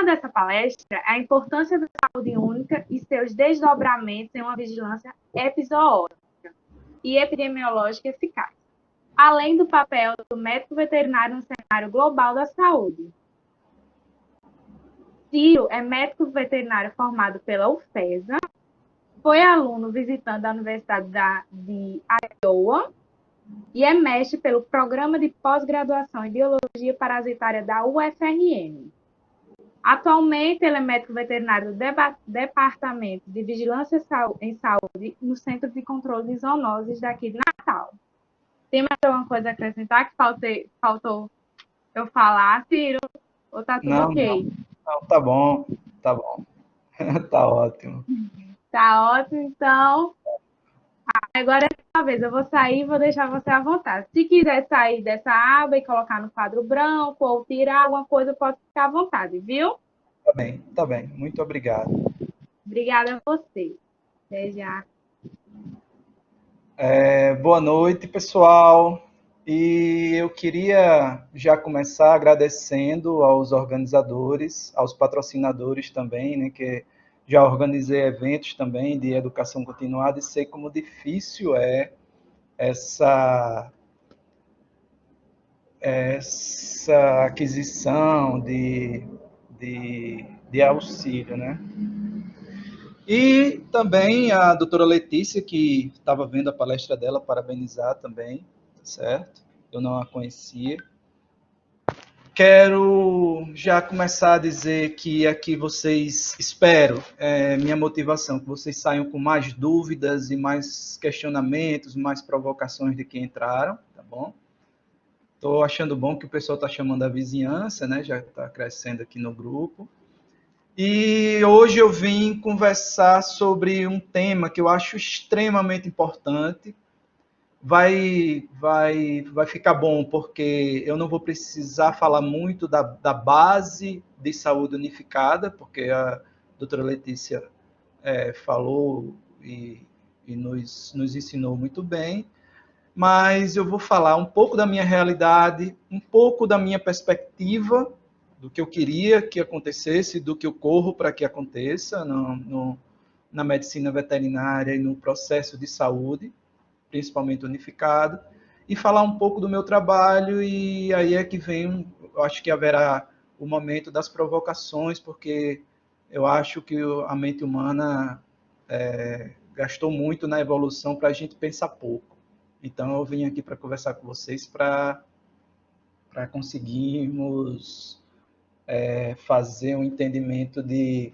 tema dessa palestra é a importância da saúde única e seus desdobramentos em uma vigilância episódica e epidemiológica eficaz, além do papel do médico veterinário no cenário global da saúde. Ciro é médico veterinário formado pela UFESA, foi aluno visitante da Universidade de Iowa e é mestre pelo Programa de Pós-Graduação em Biologia Parasitária da UFRN. Atualmente, ele é médico veterinário do Departamento de Vigilância em Saúde no Centro de Controle de Zoonoses daqui de Natal. Tem mais alguma coisa a acrescentar que faltou eu falar, Ciro? Ou tá tudo ok? Não, tá bom, tá bom. Tá ótimo. Tá ótimo, então. Agora é a sua vez, eu vou sair e vou deixar você à vontade. Se quiser sair dessa aba e colocar no quadro branco ou tirar alguma coisa, pode ficar à vontade, viu? Tá bem. Muito obrigado. Obrigada a você. Até já. Boa noite, pessoal. E eu queria já começar agradecendo aos organizadores, aos patrocinadores também, né, que já organizei eventos também de educação continuada e sei como difícil é essa aquisição de auxílio, né? E também a doutora Letícia, que estava vendo a palestra dela, parabenizar também, certo? Eu não a conhecia. Quero já começar a dizer que aqui vocês, espero, minha motivação, que vocês saiam com mais dúvidas e mais questionamentos, mais provocações de que entraram, tá bom? Estou achando bom que o pessoal está chamando a vizinhança, né? Já está crescendo aqui no grupo. E hoje eu vim conversar sobre um tema que eu acho extremamente importante. Vai ficar bom, porque eu não vou precisar falar muito da base de saúde unificada, porque a doutora Letícia falou e nos ensinou muito bem, mas eu vou falar um pouco da minha realidade, um pouco da minha perspectiva, do que eu queria que acontecesse, do que eu corro para que aconteça na medicina veterinária e no processo de saúde, principalmente unificado, e falar um pouco do meu trabalho, e aí é que vem, eu acho que haverá o momento das provocações, porque eu acho que a mente humana gastou muito na evolução para a gente pensar pouco. Então eu vim aqui para conversar com vocês para conseguirmos fazer um entendimento de,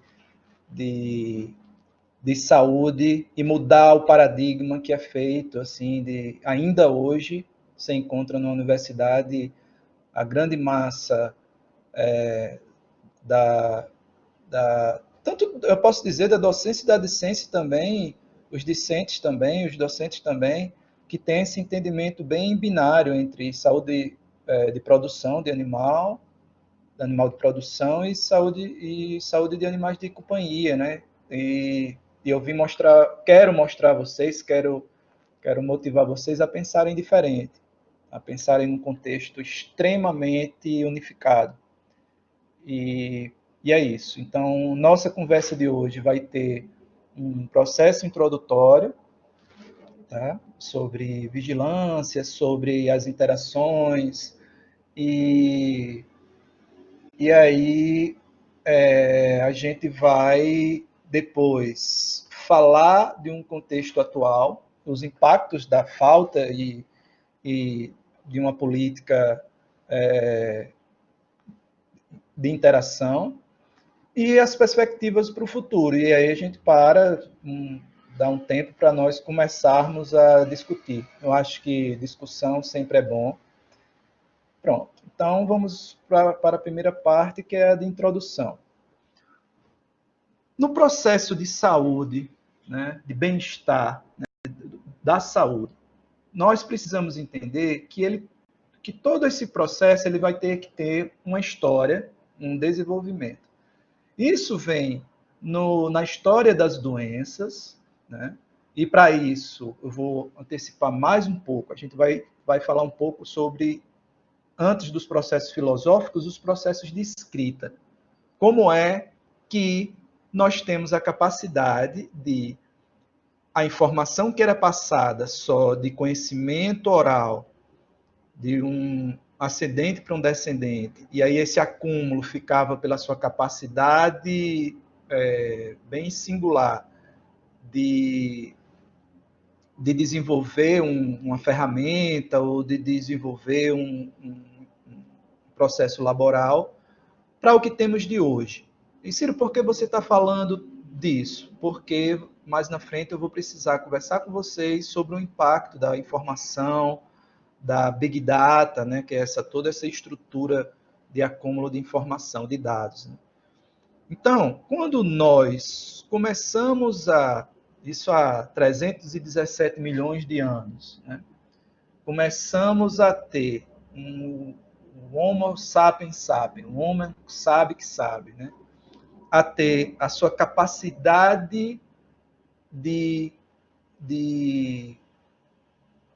de saúde e mudar o paradigma que é feito, assim, ainda hoje você encontra na universidade a grande massa da, tanto eu posso dizer da docência e da discência também, os discentes também, os docentes também, que tem esse entendimento bem binário entre saúde de produção de animal de produção e saúde de animais de companhia, né? E eu vim quero mostrar a vocês, quero motivar vocês a pensarem diferente, a pensarem num contexto extremamente unificado. E é isso. Então, nossa conversa de hoje vai ter um processo introdutório, tá? Sobre vigilância, sobre as interações e aí a gente vai depois falar de um contexto atual, os impactos da falta e de uma política de interação e as perspectivas para o futuro. E aí a gente dá um tempo para nós começarmos a discutir. Eu acho que discussão sempre é bom. Pronto. Então vamos para a primeira parte, que é a de introdução. No processo de saúde, né, de bem-estar, né, da saúde, nós precisamos entender que todo esse processo ele vai ter que ter uma história, um desenvolvimento. Isso vem na história das doenças, né? E para isso eu vou antecipar mais um pouco. A gente vai falar um pouco sobre, antes dos processos filosóficos, os processos de escrita. como é que nós temos a capacidade de a informação que era passada só de conhecimento oral, de um ascendente para um descendente, e aí esse acúmulo ficava pela sua capacidade bem singular de desenvolver uma ferramenta ou de desenvolver um processo laboral para o que temos de hoje. E Ciro, por que você está falando disso? Porque mais na frente eu vou precisar conversar com vocês sobre o impacto da informação, da Big Data, né, que é toda essa estrutura de acúmulo de informação, de dados. Né? Então, quando nós começamos isso há 317 milhões de anos, né, começamos a ter um Homo sapiens sapiens, um homem sabe que sabe, né, a ter a sua capacidade de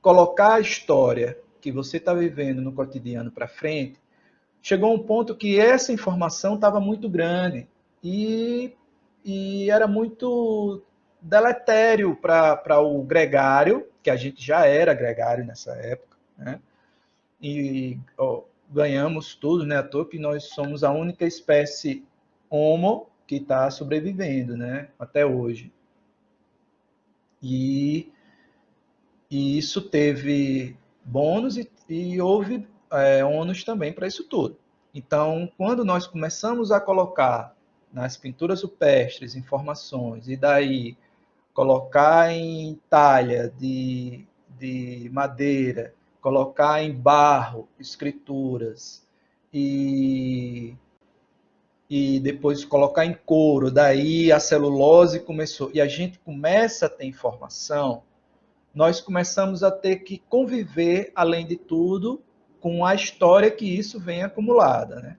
colocar a história que você está vivendo no cotidiano para frente, chegou um ponto que essa informação estava muito grande e era muito deletério para o gregário, que a gente já era gregário nessa época, né? E ganhamos tudo, né? À toa que nós somos a única espécie Homo que está sobrevivendo, né? Até hoje. E isso teve bônus e houve ônus também para isso tudo. Então, quando nós começamos a colocar nas pinturas rupestres informações e daí colocar em talha de madeira, colocar em barro escrituras e depois colocar em couro, daí a celulose começou, e a gente começa a ter informação, nós começamos a ter que conviver, além de tudo, com a história que isso vem acumulada, né?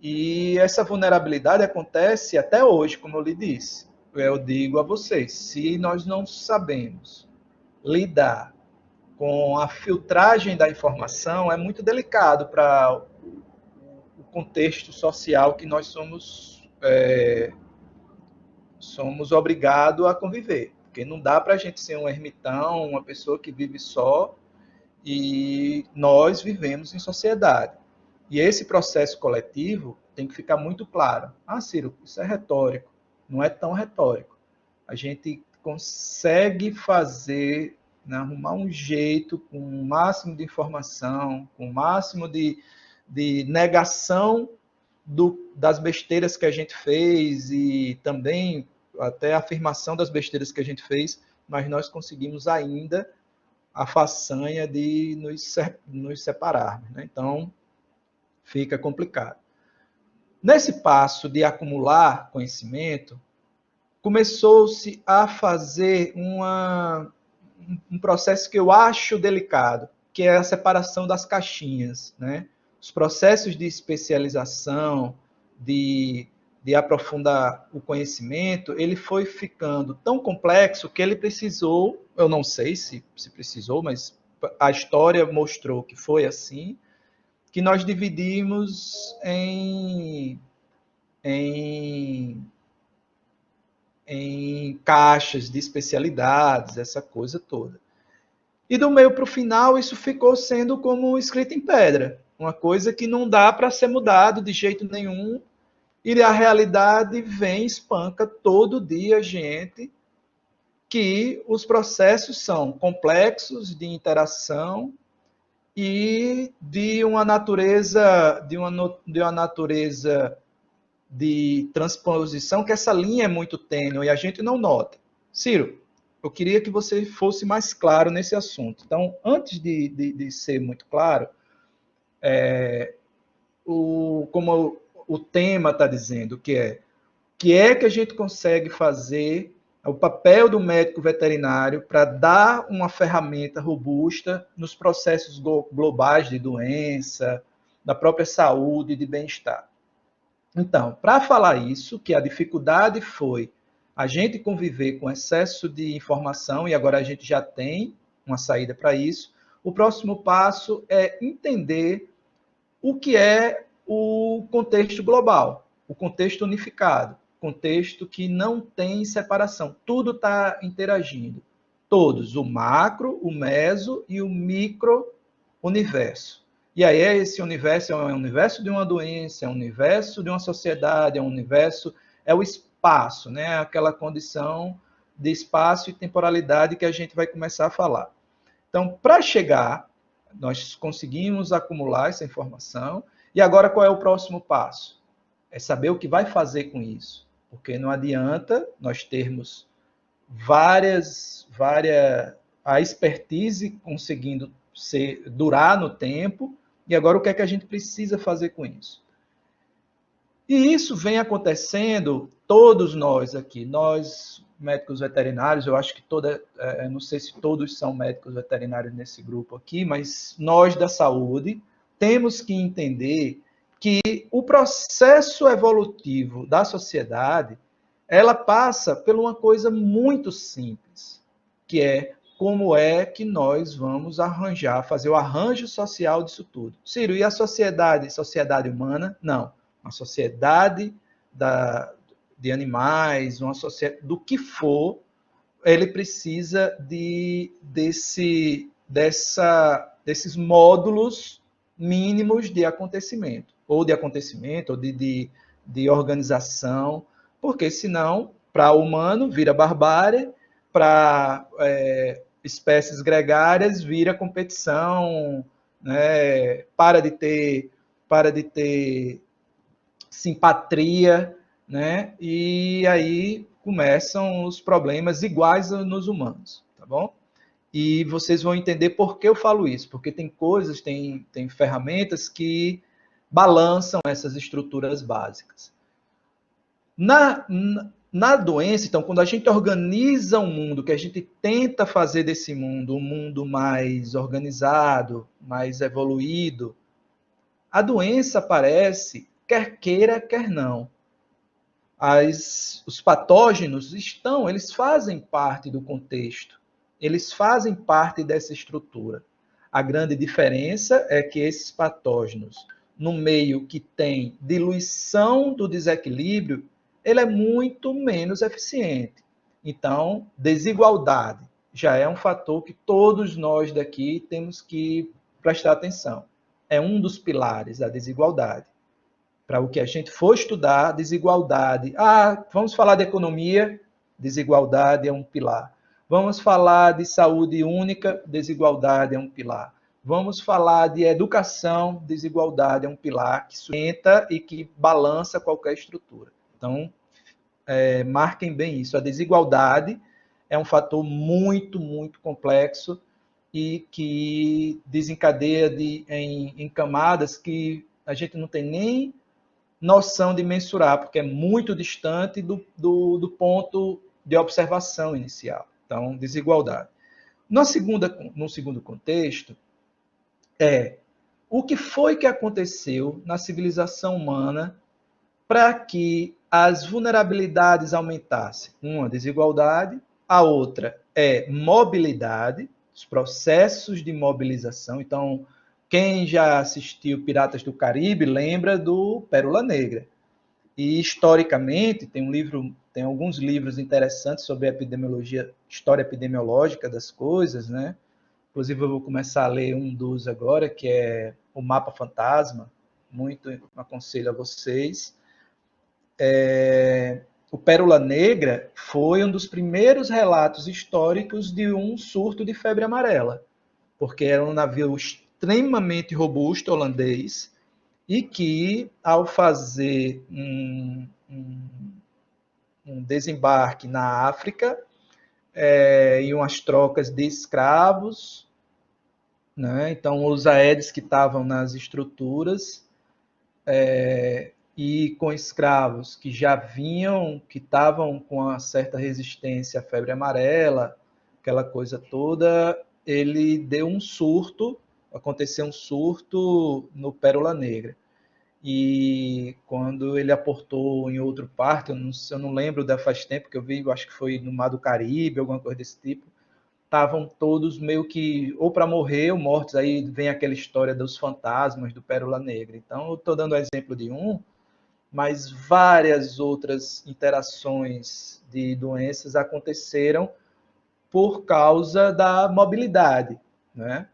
E essa vulnerabilidade acontece até hoje, como eu lhe disse. Eu digo a vocês, se nós não sabemos lidar com a filtragem da informação, é muito delicado para o contexto social que nós somos obrigados a conviver. Porque não dá para a gente ser um ermitão, uma pessoa que vive só, e nós vivemos em sociedade. E esse processo coletivo tem que ficar muito claro. Ah, Ciro, isso é retórico. Não é tão retórico. A gente consegue fazer, né, arrumar um jeito com o máximo de informação, com o máximo de negação das besteiras que a gente fez e também até a afirmação das besteiras que a gente fez, mas nós conseguimos ainda a façanha de nos separarmos. Né? Então, fica complicado. Nesse passo de acumular conhecimento, começou-se a fazer um processo que eu acho delicado, que é a separação das caixinhas. Né? Os processos de especialização, de aprofundar o conhecimento, ele foi ficando tão complexo que ele precisou, eu não sei se precisou, mas a história mostrou que foi assim, que nós dividimos em caixas de especialidades, essa coisa toda. E do meio para o final, isso ficou sendo como escrito em pedra, uma coisa que não dá para ser mudado de jeito nenhum, e a realidade vem, espanca todo dia a gente, que os processos são complexos de interação e de uma natureza de transposição, que essa linha é muito tênue e a gente não nota. Ciro, eu queria que você fosse mais claro nesse assunto. Então, antes de ser muito claro, como o tema está dizendo, que é que a gente consegue fazer o papel do médico veterinário para dar uma ferramenta robusta nos processos globais de doença, da própria saúde e de bem-estar. Então, para falar isso, que a dificuldade foi a gente conviver com excesso de informação, e agora a gente já tem uma saída para isso, o próximo passo é entender o que é o contexto global, o contexto unificado, contexto que não tem separação, tudo está interagindo. Todos, o macro, o meso e o micro-universo. E aí esse universo é um universo de uma doença, é um universo de uma sociedade, é um universo, é o espaço, né? Aquela condição de espaço e temporalidade que a gente vai começar a falar. Então, para chegar, nós conseguimos acumular essa informação, e agora qual é o próximo passo? É saber o que vai fazer com isso. Porque não adianta nós termos a expertise conseguindo durar no tempo, e agora o que é que a gente precisa fazer com isso? E isso vem acontecendo, todos nós aqui, nós médicos veterinários, eu acho que não sei se todos são médicos veterinários nesse grupo aqui, mas nós da saúde temos que entender que o processo evolutivo da sociedade, ela passa por uma coisa muito simples, que é como é que nós vamos fazer o arranjo social disso tudo. Ciro, e a sociedade humana? Não. Uma sociedade de animais, uma sociedade do que for, ele precisa desses módulos mínimos de acontecimento, ou de organização, porque senão, para o humano, vira barbárie, para espécies gregárias, vira competição, né? Para de ter simpatia, né? E aí começam os problemas iguais nos humanos, tá bom? E vocês vão entender por que eu falo isso, porque tem coisas, tem ferramentas que balançam essas estruturas básicas. Na doença, então, quando a gente organiza um mundo, que a gente tenta fazer desse mundo um mundo mais organizado, mais evoluído, a doença aparece, quer queira, quer não. Os patógenos eles fazem parte do contexto, eles fazem parte dessa estrutura. A grande diferença é que esses patógenos, no meio que tem diluição do desequilíbrio, ele é muito menos eficiente. Então, desigualdade já é um fator que todos nós daqui temos que prestar atenção. É um dos pilares da desigualdade. Para o que a gente for estudar, desigualdade. Vamos falar de economia, desigualdade é um pilar. Vamos falar de saúde única, desigualdade é um pilar. Vamos falar de educação, desigualdade é um pilar que sustenta e que balança qualquer estrutura. Então, marquem bem isso. A desigualdade é um fator muito, muito complexo e que desencadeia em camadas que a gente não tem nem noção de mensurar, porque é muito distante do ponto de observação inicial. Então, desigualdade. No segundo contexto, o que foi que aconteceu na civilização humana para que as vulnerabilidades aumentassem? Uma, desigualdade, a outra é mobilidade, os processos de mobilização. Então, quem já assistiu Piratas do Caribe lembra do Pérola Negra. E historicamente tem alguns livros interessantes sobre epidemiologia, história epidemiológica das coisas, né? Inclusive eu vou começar a ler um dos agora, que é o Mapa Fantasma, muito aconselho a vocês. O Pérola Negra foi um dos primeiros relatos históricos de um surto de febre amarela, porque era um navio extremamente robusto holandês e que, ao fazer um desembarque na África, e umas trocas de escravos, né? Então os aedes que estavam nas estruturas e com escravos que já vinham, que estavam com uma certa resistência à febre amarela, aquela coisa toda, ele deu um surto, aconteceu um surto no Pérola Negra. E quando ele aportou em outro parque, eu não lembro, faz tempo que eu vi, eu acho que foi no Mar do Caribe, alguma coisa desse tipo, estavam todos meio que ou para morrer ou mortos. Aí vem aquela história dos fantasmas do Pérola Negra. Então, eu estou dando o exemplo de um, mas várias outras interações de doenças aconteceram por causa da mobilidade, né?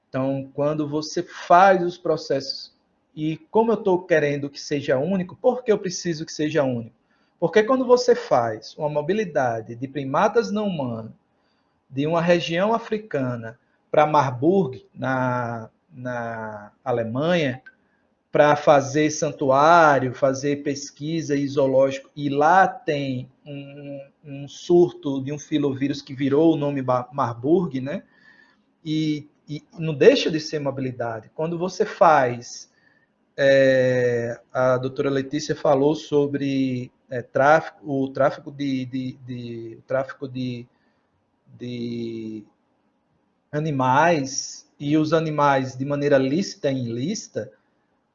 Então, quando você faz os processos, e como eu estou querendo que seja único, por que eu preciso que seja único? Porque quando você faz uma mobilidade de primatas não humanos, de uma região africana para Marburg, na Alemanha, para fazer santuário, fazer pesquisa e zoológico, e lá tem um surto de um filovírus que virou o nome Marburg, né? E não deixa de ser mobilidade. Quando você faz, a doutora Letícia falou sobre o tráfico de animais, e os animais de maneira lícita e ilícita,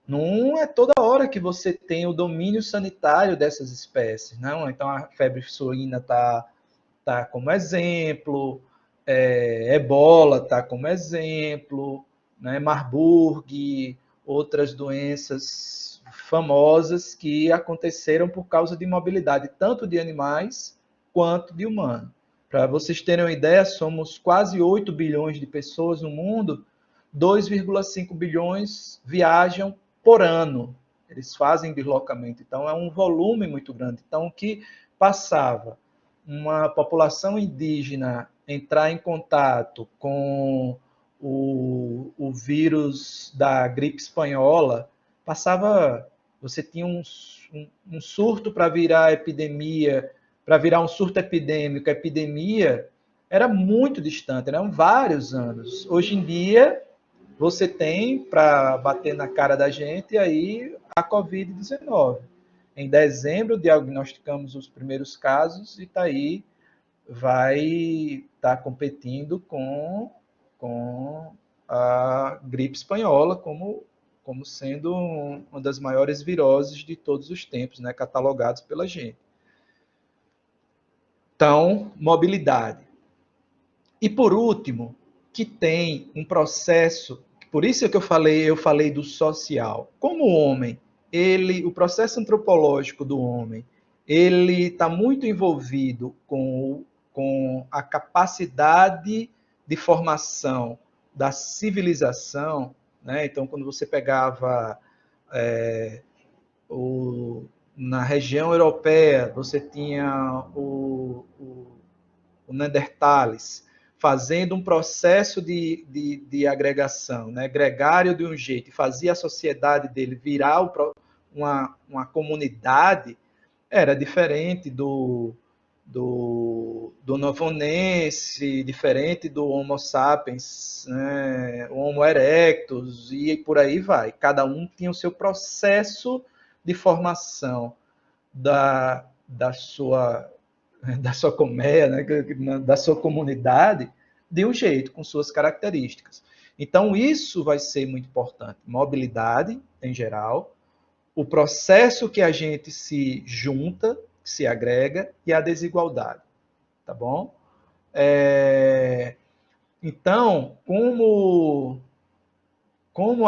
não é toda hora que você tem o domínio sanitário dessas espécies, não? Então a febre suína tá como exemplo, Ebola está como exemplo, né? Marburg, outras doenças famosas que aconteceram por causa de mobilidade, tanto de animais quanto de humanos. Para vocês terem uma ideia, somos quase 8 bilhões de pessoas no mundo, 2,5 bilhões viajam por ano. Eles fazem deslocamento, então é um volume muito grande. Então, o que passava uma população indígena entrar em contato com o vírus da gripe espanhola, você tinha um surto para virar epidemia, para virar um surto epidêmico, a epidemia era muito distante, eram vários anos. Hoje em dia, você tem para bater na cara da gente aí a Covid-19. Em dezembro, diagnosticamos os primeiros casos e está aí, vai estar competindo com a gripe espanhola como sendo uma das maiores viroses de todos os tempos, né, catalogados pela gente. Então, mobilidade. E por último, que tem um processo, por isso que eu falei do social. Como o homem, o processo antropológico do homem, ele está muito envolvido com a capacidade de formação da civilização, né? Então, quando você pegava na região europeia, você tinha o Neandertales, fazendo um processo de agregação, né? Gregário de um jeito, e fazia a sociedade dele virar uma comunidade, era diferente do novonense, diferente do Homo sapiens, né? O Homo erectus, e por aí vai. Cada um tinha o seu processo de formação da sua colmeia, né, da sua comunidade, de um jeito, com suas características. Então, isso vai ser muito importante. Mobilidade, em geral, o processo que a gente se junta, se agrega, e a desigualdade. Tá bom? Então, como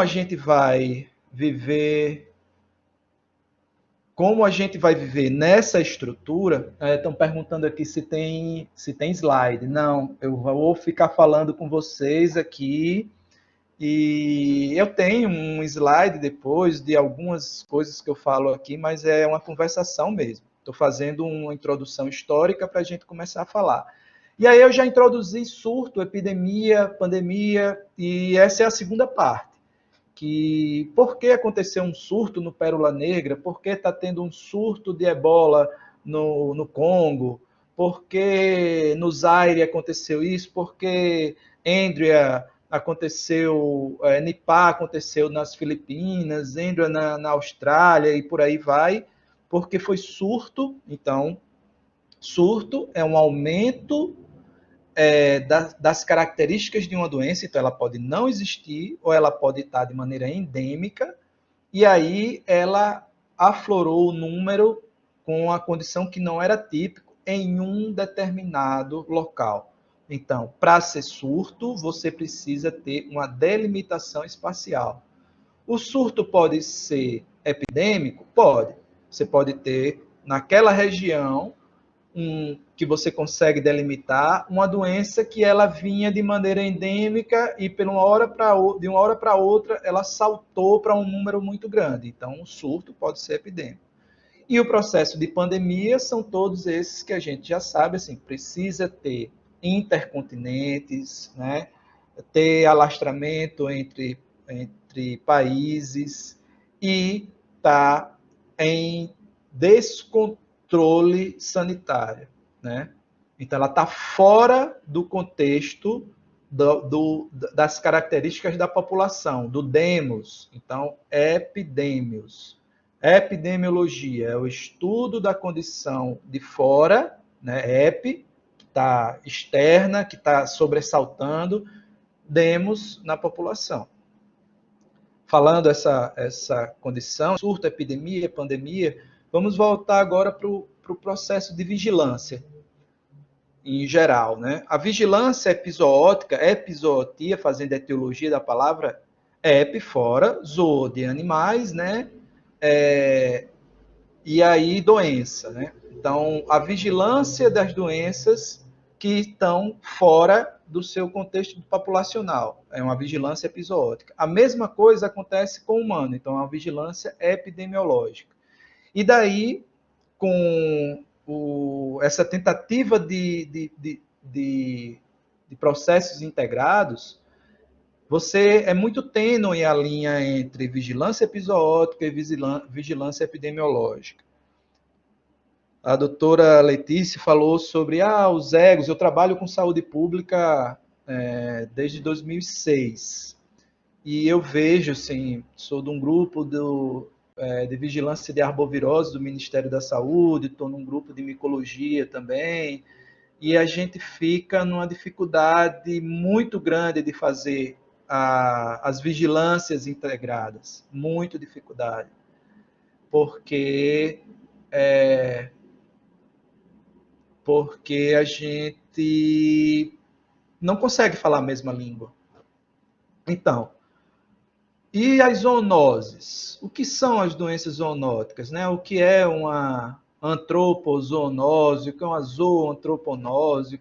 a gente vai viver nessa estrutura? Estão perguntando aqui se tem slide. Não, eu vou ficar falando com vocês aqui, e eu tenho um slide depois de algumas coisas que eu falo aqui, mas é uma conversação mesmo. Estou fazendo uma introdução histórica para a gente começar a falar. E aí eu já introduzi surto, epidemia, pandemia, e essa é a segunda parte. Que por que aconteceu um surto no Pérola Negra, por que está tendo um surto de ebola no Congo, por que no Zaire aconteceu isso, por que Andrea aconteceu, Nipah aconteceu nas Filipinas, Andrea na Austrália e por aí vai, porque foi surto. Então, surto é um aumento das características de uma doença, então ela pode não existir, ou ela pode estar de maneira endêmica, e aí ela aflorou o número com a condição que não era típico em um determinado local. Então, para ser surto, você precisa ter uma delimitação espacial. O surto pode ser epidêmico? Pode. Você pode ter, naquela região, que você consegue delimitar, uma doença que ela vinha de maneira endêmica e de uma hora para outra ela saltou para um número muito grande. Então, um surto pode ser epidêmico. E o processo de pandemia são todos esses que a gente já sabe, assim, precisa ter intercontinentes, né? Ter alastramento entre países e tá em descontrole sanitário, né? Então, ela está fora do contexto das características da população, do demos. Então, epidêmios. Epidemiologia é o estudo da condição de fora, né? Ep, que está externa, que está sobressaltando, demos na população. Falando essa condição, surto, epidemia, pandemia, vamos voltar agora para o processo de vigilância, em geral, né? A vigilância epizootica, epizootia, fazendo a etiologia da palavra, ep, fora, zoo, de animais, né? E aí, doença, né? Então, a vigilância das doenças que estão fora do seu contexto populacional. É uma vigilância epizootica. A mesma coisa acontece com o humano, então é uma vigilância epidemiológica. E daí, com essa tentativa de processos integrados, você é muito tênue a linha entre vigilância epizootica e vigilância epidemiológica. A doutora Letícia falou sobre os egos. Eu trabalho com saúde pública desde 2006. E eu vejo, assim, sou de um grupo de vigilância de arbovirose do Ministério da Saúde, estou num grupo de micologia também, e a gente fica numa dificuldade muito grande de fazer as vigilâncias integradas. Muito dificuldade. Porque a gente não consegue falar a mesma língua. Então, e as zoonoses? O que são as doenças zoonóticas, né? O que é uma antropozoonose, o que é uma zooantroponose,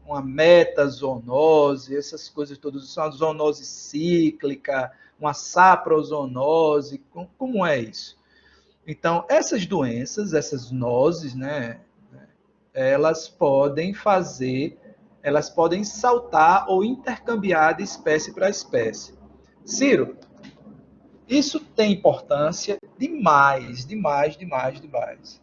uma metazoonose, essas coisas todas. São uma zoonose cíclica, uma saprozoonose, como é isso? Então, essas doenças, essas noses, né? Elas podem saltar ou intercambiar de espécie para espécie. Ciro, isso tem importância demais, demais, demais, demais.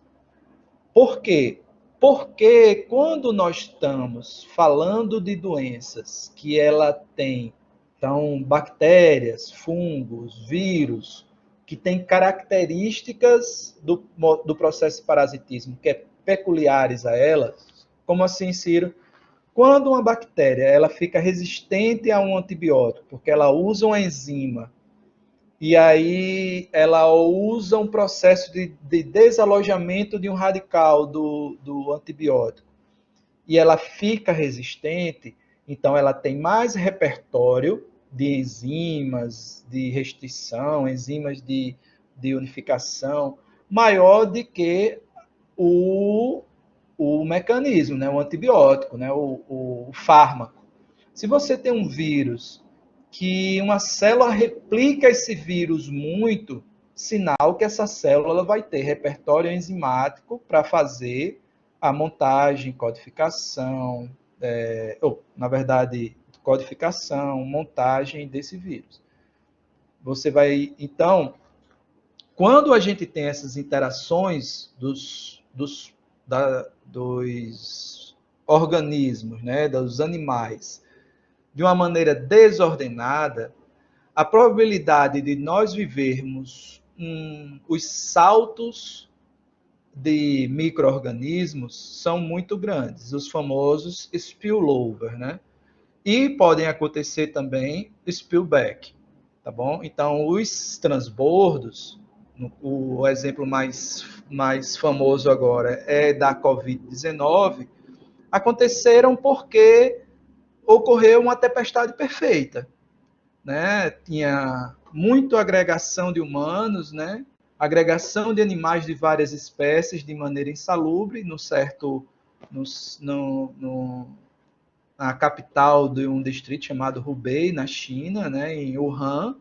Por quê? Porque quando nós estamos falando de doenças que ela tem, então, bactérias, fungos, vírus, que têm características do processo de parasitismo que é peculiares a elas, como assim, Ciro? Quando uma bactéria ela fica resistente a um antibiótico, porque ela usa uma enzima, e aí ela usa um processo de desalojamento de um radical do antibiótico, e ela fica resistente, então ela tem mais repertório de enzimas de restrição, enzimas de unificação, maior do que o mecanismo, né? O antibiótico, né? O fármaco. Se você tem um vírus que uma célula replica esse vírus muito, sinal que essa célula vai ter repertório enzimático para fazer a montagem, codificação, na verdade, codificação, montagem desse vírus. Você vai, então, quando a gente tem essas interações dos organismos, né, dos animais, de uma maneira desordenada, a probabilidade de nós vivermos os saltos de micro-organismos são muito grandes, os famosos spillover, né? E podem acontecer também spillback, tá bom? Então, os transbordos, o exemplo mais famoso agora é da Covid-19, aconteceram porque ocorreu uma tempestade perfeita, né? Tinha muita agregação de humanos, né? agregação de animais de várias espécies de maneira insalubre na capital de um distrito chamado Hubei, na China, né, em Wuhan,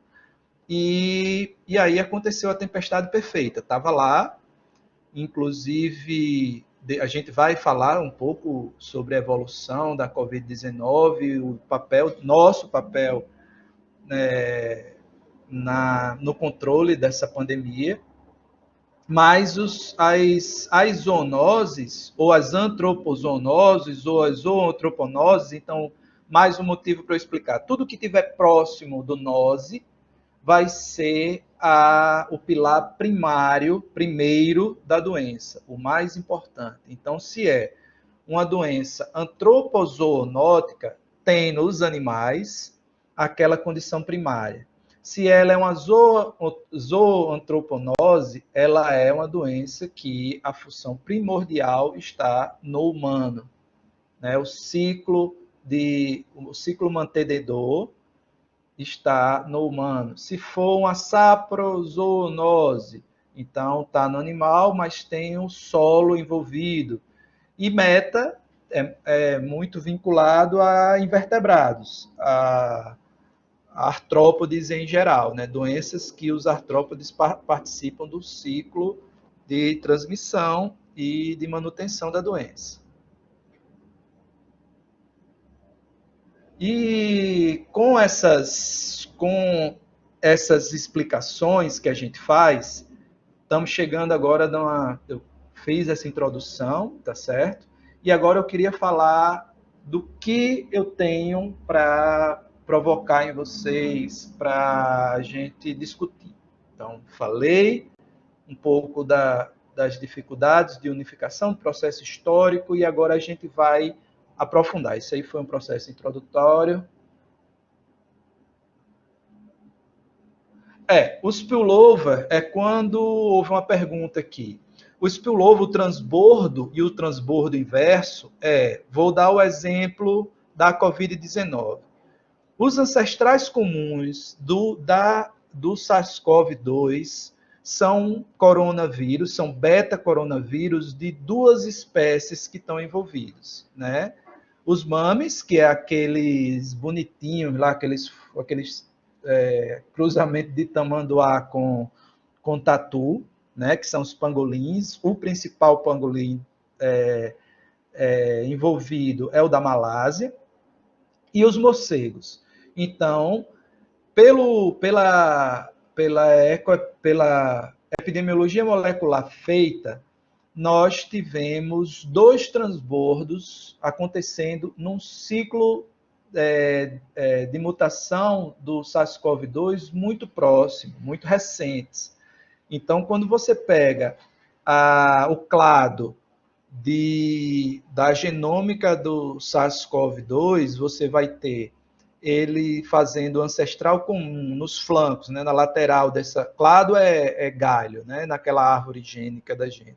e aí aconteceu a tempestade perfeita. Estava lá, inclusive a gente vai falar um pouco sobre a evolução da Covid-19, nosso papel, né, no controle dessa pandemia, mas as zoonoses, ou as antropozoonoses, ou as zooantroponoses, então, mais um motivo para eu explicar. Tudo que estiver próximo do nose vai ser o pilar primeiro da doença, o mais importante. Então, se é uma doença antropozoonótica, tem nos animais aquela condição primária. Se ela é uma zooantroponose, ela é uma doença que a função primordial está no humano, né? O ciclo mantenedor está no humano. Se for uma saprozoonose, então está no animal, mas tem o solo envolvido. E meta é muito vinculado a invertebrados, a artrópodes em geral, né? Doenças que os artrópodes participam do ciclo de transmissão e de manutenção da doença. E com essas explicações que a gente faz, estamos chegando agora eu fiz essa introdução, tá certo? E agora eu queria falar do que eu tenho para provocar em vocês, para a gente discutir. Então, falei um pouco das dificuldades de unificação, do processo histórico, e agora a gente vai aprofundar. Isso aí foi um processo introdutório. O spillover é quando houve uma pergunta aqui. O spillover, o transbordo e o transbordo inverso, vou dar o exemplo da Covid-19. Os ancestrais comuns do SARS-CoV-2 são coronavírus, são beta-coronavírus de duas espécies que estão envolvidos, né? Os mames, que é aqueles bonitinhos lá, aqueles cruzamento de tamanduá com tatu, né, que são os pangolins. O principal pangolim envolvido é o da Malásia, e os morcegos. Então, pela epidemiologia molecular feita, nós tivemos 2 transbordos acontecendo num ciclo de mutação do SARS-CoV-2 muito próximo, muito recentes. Então, quando você pega o clado da genômica do SARS-CoV-2, você vai ter ele fazendo ancestral comum nos flancos, né, na lateral dessa... Clado é galho, né, naquela árvore gênica da gente.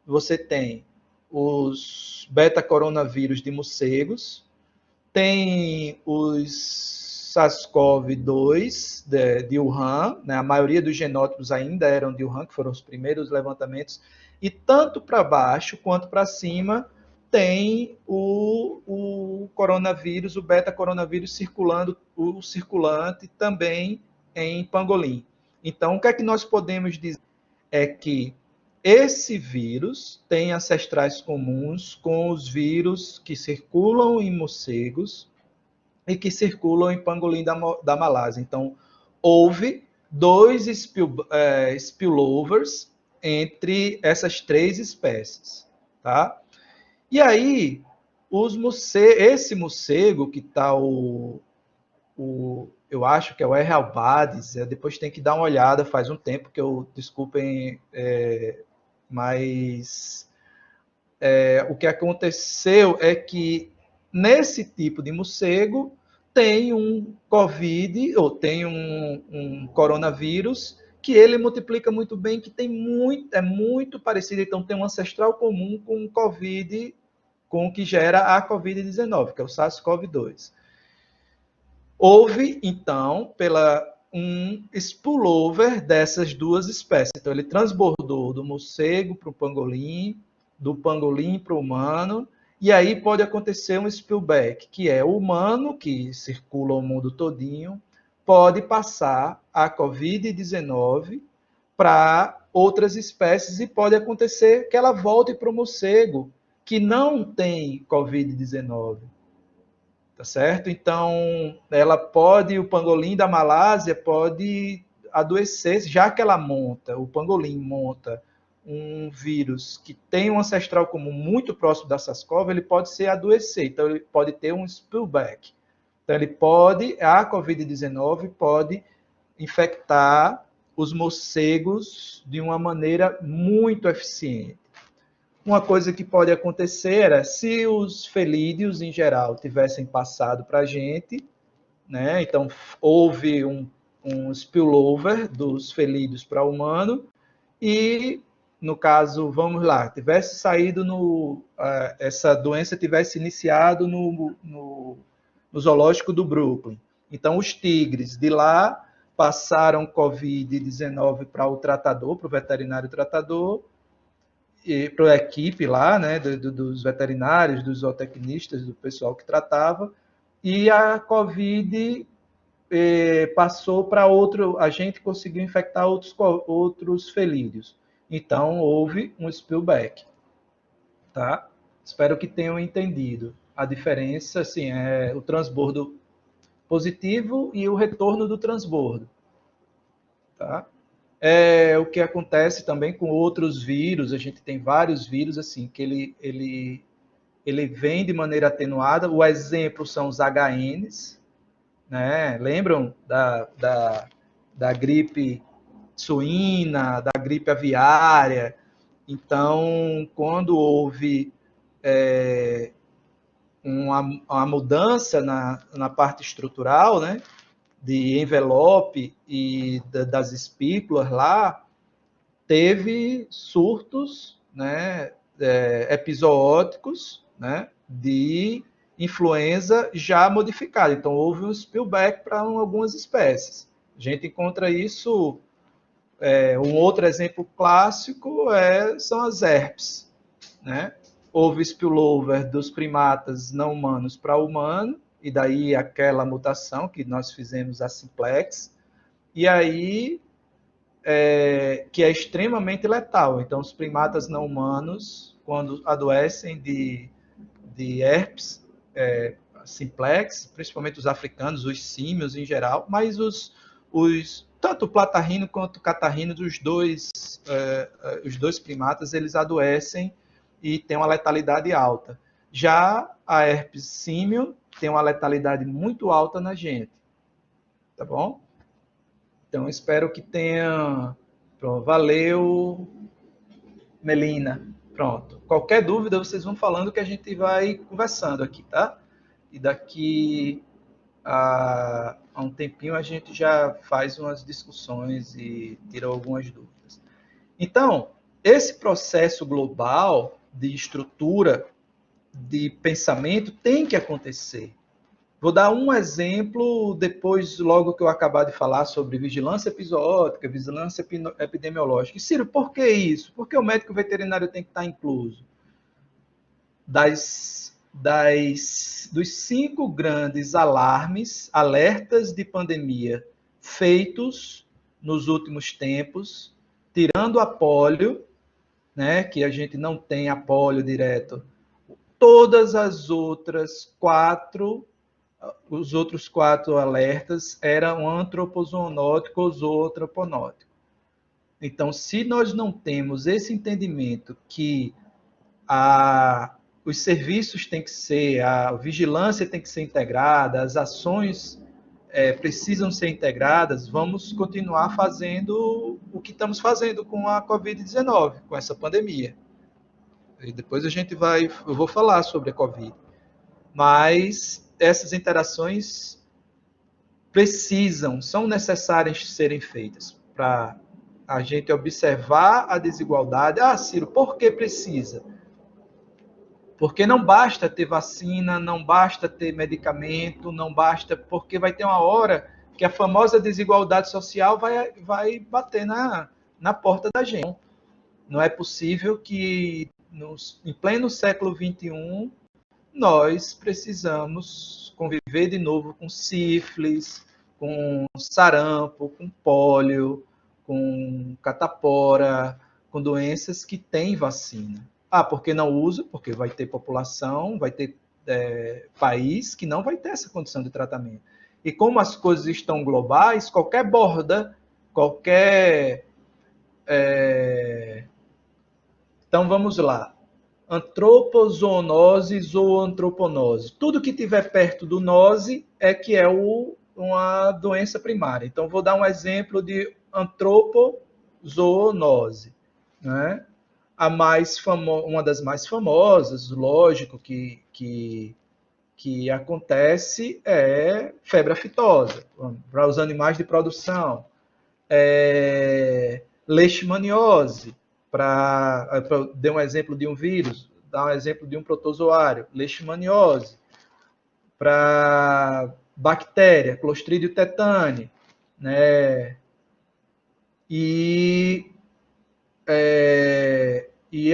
Você tem os beta-coronavírus de morcegos, tem os SARS-CoV-2 de Wuhan, né? A maioria dos genótipos ainda eram de Wuhan, que foram os primeiros levantamentos, e tanto para baixo quanto para cima tem o coronavírus, o beta-coronavírus circulando, o circulante também em pangolim. Então, o que é que nós podemos dizer? É que esse vírus tem ancestrais comuns com os vírus que circulam em morcegos e que circulam em pangolim da Malásia. Então, houve 2 spillovers entre essas 3 espécies. Tá? E aí, esse morcego que está eu acho que é o R. albadis, depois tem que dar uma olhada, faz um tempo que desculpem, mas o que aconteceu é que nesse tipo de morcego tem um COVID, ou tem um coronavírus, que ele multiplica muito bem, que é muito parecido, então tem um ancestral comum com o COVID, com o que gera a Covid-19, que é o SARS-CoV-2. Houve, então, um spillover dessas duas espécies. Então, ele transbordou do morcego para o pangolim, do pangolim para o humano, e aí pode acontecer um spillback, que é o humano, que circula o mundo todinho, pode passar a Covid-19 para outras espécies e pode acontecer que ela volte para o morcego, que não tem Covid-19. Tá certo? Então, o pangolim da Malásia pode adoecer, já que o pangolim monta um vírus que tem um ancestral comum muito próximo da SARS-CoV, ele pode se adoecer, então ele pode ter um spillback. Então, a Covid-19 pode infectar os morcegos de uma maneira muito eficiente. Uma coisa que pode acontecer é se os felídeos, em geral, tivessem passado para a gente, né? Então, houve um spillover dos felídeos para o humano e, no caso, vamos lá, tivesse saído essa doença tivesse iniciado no zoológico do Brooklyn. Então, os tigres de lá passaram Covid-19 para o tratador, para o veterinário tratador, para a equipe lá, né, dos veterinários, dos zootecnistas, do pessoal que tratava, e a Covid passou para a gente conseguiu infectar outros felídeos. Então, houve um spillback. Tá? Espero que tenham entendido. A diferença assim, é o transbordo positivo e o retorno do transbordo. Tá? O que acontece também com outros vírus, a gente tem vários vírus assim que ele vem de maneira atenuada. O exemplo são os HNs, né? Lembram da gripe suína, da gripe aviária? Então, quando houve uma mudança na parte estrutural, né? De envelope e das espículas lá, teve surtos, né, episódicos, né, de influenza já modificada. Então, houve um spillback para algumas espécies. A gente encontra isso, um outro exemplo clássico são as herpes. Né? Houve spillover dos primatas não humanos para humano, e daí aquela mutação que nós fizemos a simplex, e aí que é extremamente letal. Então, os primatas não humanos, quando adoecem de herpes simplex, principalmente os africanos, os símios em geral, mas tanto o platarrino quanto o catarrino, os dois primatas, eles adoecem e têm uma letalidade alta. Já a herpes símio tem uma letalidade muito alta na gente. Tá bom? Então, espero que tenha... Pronto, valeu, Melina. Pronto. Qualquer dúvida, vocês vão falando que a gente vai conversando aqui, tá? E daqui a um tempinho a gente já faz umas discussões e tira algumas dúvidas. Então, esse processo global de estrutura, de pensamento, tem que acontecer. Vou dar um exemplo depois, logo que eu acabar de falar sobre vigilância episódica, vigilância epidemiológica. Ciro, por que isso? Por que o médico veterinário tem que estar incluso? Dos 5 grandes alertas de pandemia feitos nos últimos tempos, tirando a polio, né, que a gente não tem a polio direto, todas as outras 4... Os outros 4 alertas eram antropozoonóticos ou antroponóticos. Então, se nós não temos esse entendimento que os serviços têm que ser, a vigilância tem que ser integrada, as ações precisam ser integradas, vamos continuar fazendo o que estamos fazendo com a Covid-19, com essa pandemia. E depois eu vou falar sobre a Covid. Mas essas interações são necessárias serem feitas para a gente observar a desigualdade. Ah, Ciro, por que precisa? Porque não basta ter vacina, não basta ter medicamento, não basta, porque vai ter uma hora que a famosa desigualdade social vai bater na porta da gente. Não é possível que, em pleno século XXI, nós precisamos conviver de novo com sífilis, com sarampo, com pólio, com catapora, com doenças que têm vacina. Ah, porque não uso? Porque vai ter população, vai ter país que não vai ter essa condição de tratamento. E como as coisas estão globais, qualquer borda, qualquer... Então, vamos lá. Antropozoonose, zooantroponose. Tudo que tiver perto do nose é que é uma doença primária. Então, vou dar um exemplo de antropozoonose, né? Uma das mais famosas, lógico, que acontece é febre aftosa, para os animais de produção. Leishmaniose, dei um exemplo de um vírus, dar um exemplo de um protozoário, leishmaniose, para bactéria, Clostridio tetani, né? E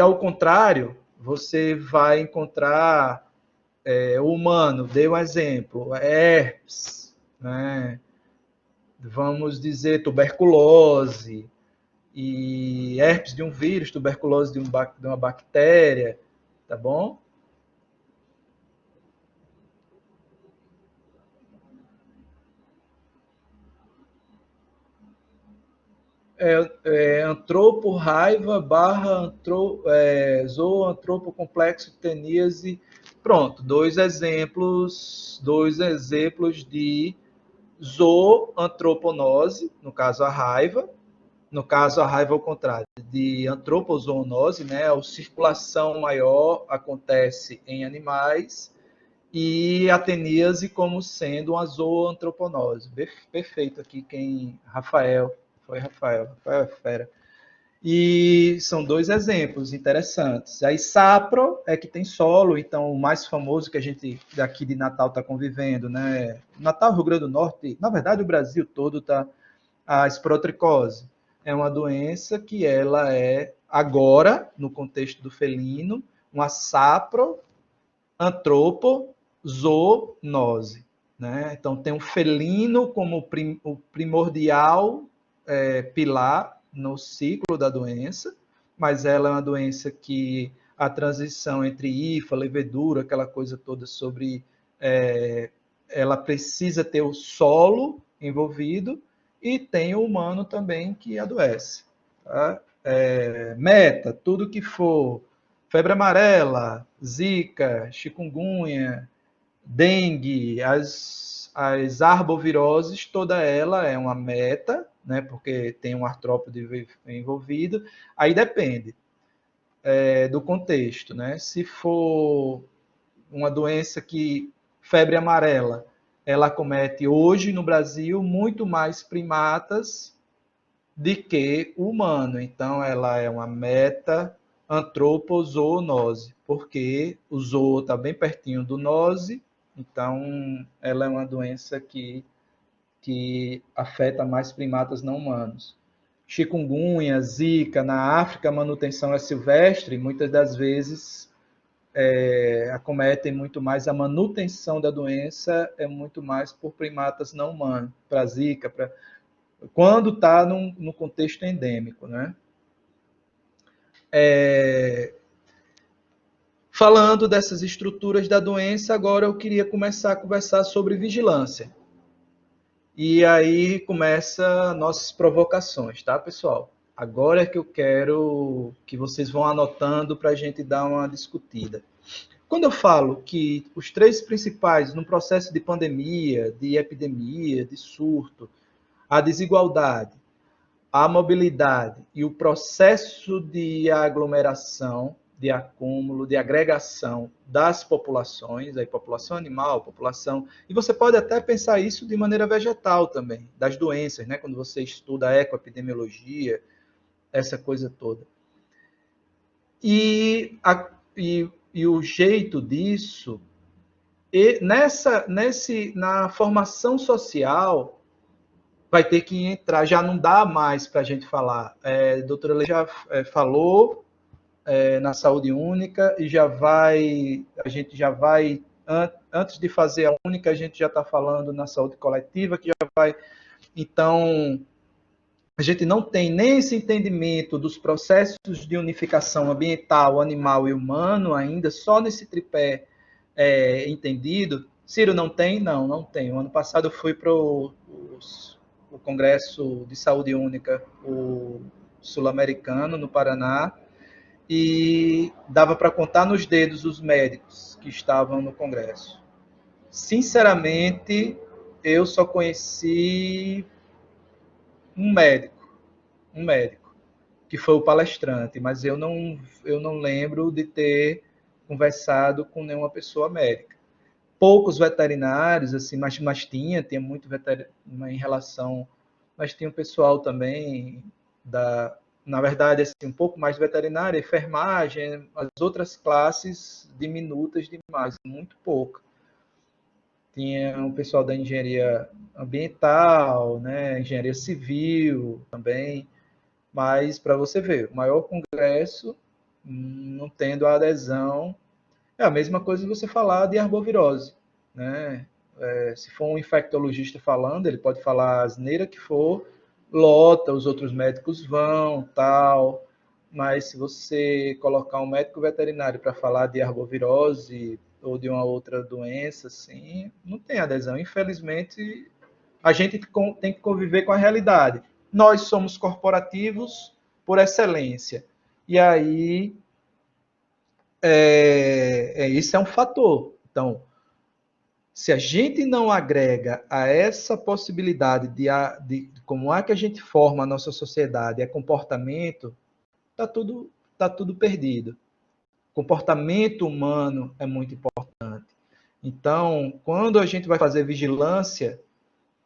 ao contrário, você vai encontrar o humano, dei um exemplo, herpes, né? Vamos dizer tuberculose, e herpes de um vírus, tuberculose de uma bactéria, tá bom? Antropo, raiva, zooantropo, complexo, teníase. Pronto, dois exemplos de zooantroponose, no caso a raiva, ao contrário, de antropozoonose, né? A circulação maior acontece em animais, e a teníase como sendo uma zooantroponose. Perfeito aqui, Rafael é fera. E são dois exemplos interessantes. Aí sapro é que tem solo, então o mais famoso que a gente daqui de Natal está convivendo, né? Natal, Rio Grande do Norte, na verdade o Brasil todo está a esporotricose. É uma doença que ela é agora, no contexto do felino, uma saproantropozoonose, né? Então tem um felino como o primordial pilar no ciclo da doença, mas ela é uma doença que a transição entre hifa, levedura, aquela coisa toda sobre... ela precisa ter o solo envolvido, e tem o humano também que adoece. Tá? Meta, tudo que for febre amarela, zika, chikungunya, dengue, as arboviroses, toda ela é uma meta, né, porque tem um artrópode envolvido. Aí depende do contexto. Né? Se for uma doença febre amarela, ela acomete hoje no Brasil muito mais primatas do que o humano. Então, ela é uma meta-antropozoonose, porque o zoo está bem pertinho do nose, então ela é uma doença que afeta mais primatas não humanos. Chikungunya, zika, na África a manutenção é silvestre, muitas das vezes acometem muito mais, a manutenção da doença é muito mais por primatas não humanos, para zika, quando está no contexto endêmico, né? Falando dessas estruturas da doença, agora eu queria começar a conversar sobre vigilância. E aí começa nossas provocações, tá, pessoal? Agora é que eu quero que vocês vão anotando para a gente dar uma discutida. Quando eu falo que os três principais no processo de pandemia, de epidemia, de surto, a desigualdade, a mobilidade e o processo de aglomeração, de acúmulo, de agregação das populações, aí população animal, população... E você pode até pensar isso de maneira vegetal também, das doenças, né? Quando você estuda a ecoepidemiologia, essa coisa toda. E o jeito disso, na formação social, vai ter que entrar, já não dá mais para a gente falar. A doutora Lê já falou na saúde única e a gente já vai, antes de fazer a única, a gente já está falando na saúde coletiva, que já vai. Então, a gente não tem nem esse entendimento dos processos de unificação ambiental, animal e humano ainda, só nesse tripé entendido. Ciro, não tem? Não, não tem. O ano passado eu fui para o Congresso de Saúde Única, o sul-americano, no Paraná, e dava para contar nos dedos os médicos que estavam no Congresso. Sinceramente, eu só conheci um médico, que foi o palestrante, mas eu não lembro de ter conversado com nenhuma pessoa médica. Poucos veterinários, assim, mas tinha muito veterinário em relação, mas tinha um pessoal também na verdade, assim, um pouco mais veterinária, enfermagem, as outras classes diminutas demais, muito pouco. Tinha o pessoal da engenharia ambiental, né, engenharia civil também, mas para você ver, o maior congresso não tendo a adesão, é a mesma coisa que você falar de arbovirose, né? Se for um infectologista falando, ele pode falar a asneira que for, lota, os outros médicos vão, tal, mas se você colocar um médico veterinário para falar de arbovirose ou de uma outra doença, assim, não tem adesão. Infelizmente, a gente tem que conviver com a realidade. Nós somos corporativos por excelência. E aí, isso é um fator. Então, se a gente não agrega a essa possibilidade de como é que a gente forma a nossa sociedade, é comportamento, tá tudo perdido. Comportamento humano é muito importante. Então, quando a gente vai fazer vigilância,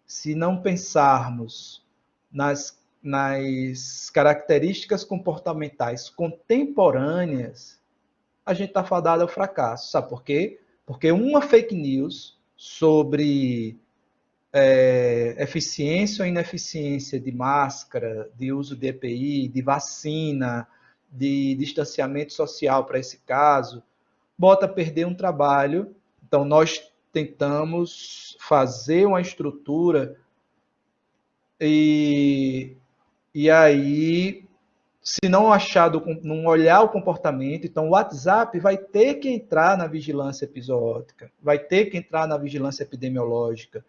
se não pensarmos nas características comportamentais contemporâneas, a gente está fadado ao fracasso. Sabe por quê? Porque uma fake news sobre eficiência ou ineficiência de máscara, de uso de EPI, de vacina, de distanciamento social para esse caso, bota a perder um trabalho. Então, nós tentamos fazer uma estrutura e aí, se não achar, não olhar o comportamento, então o WhatsApp vai ter que entrar na vigilância episódica, vai ter que entrar na vigilância epidemiológica.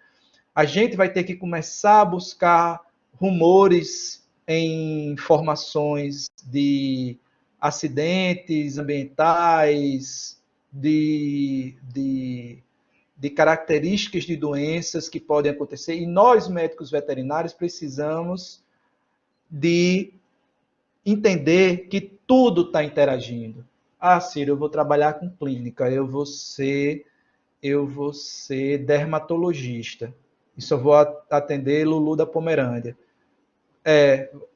A gente vai ter que começar a buscar rumores em informações de acidentes ambientais, de características de doenças que podem acontecer. E nós, médicos veterinários, precisamos de entender que tudo está interagindo. Ah, Ciro, eu vou trabalhar com clínica, eu vou ser dermatologista e só vou atender Lulu da Pomerânia.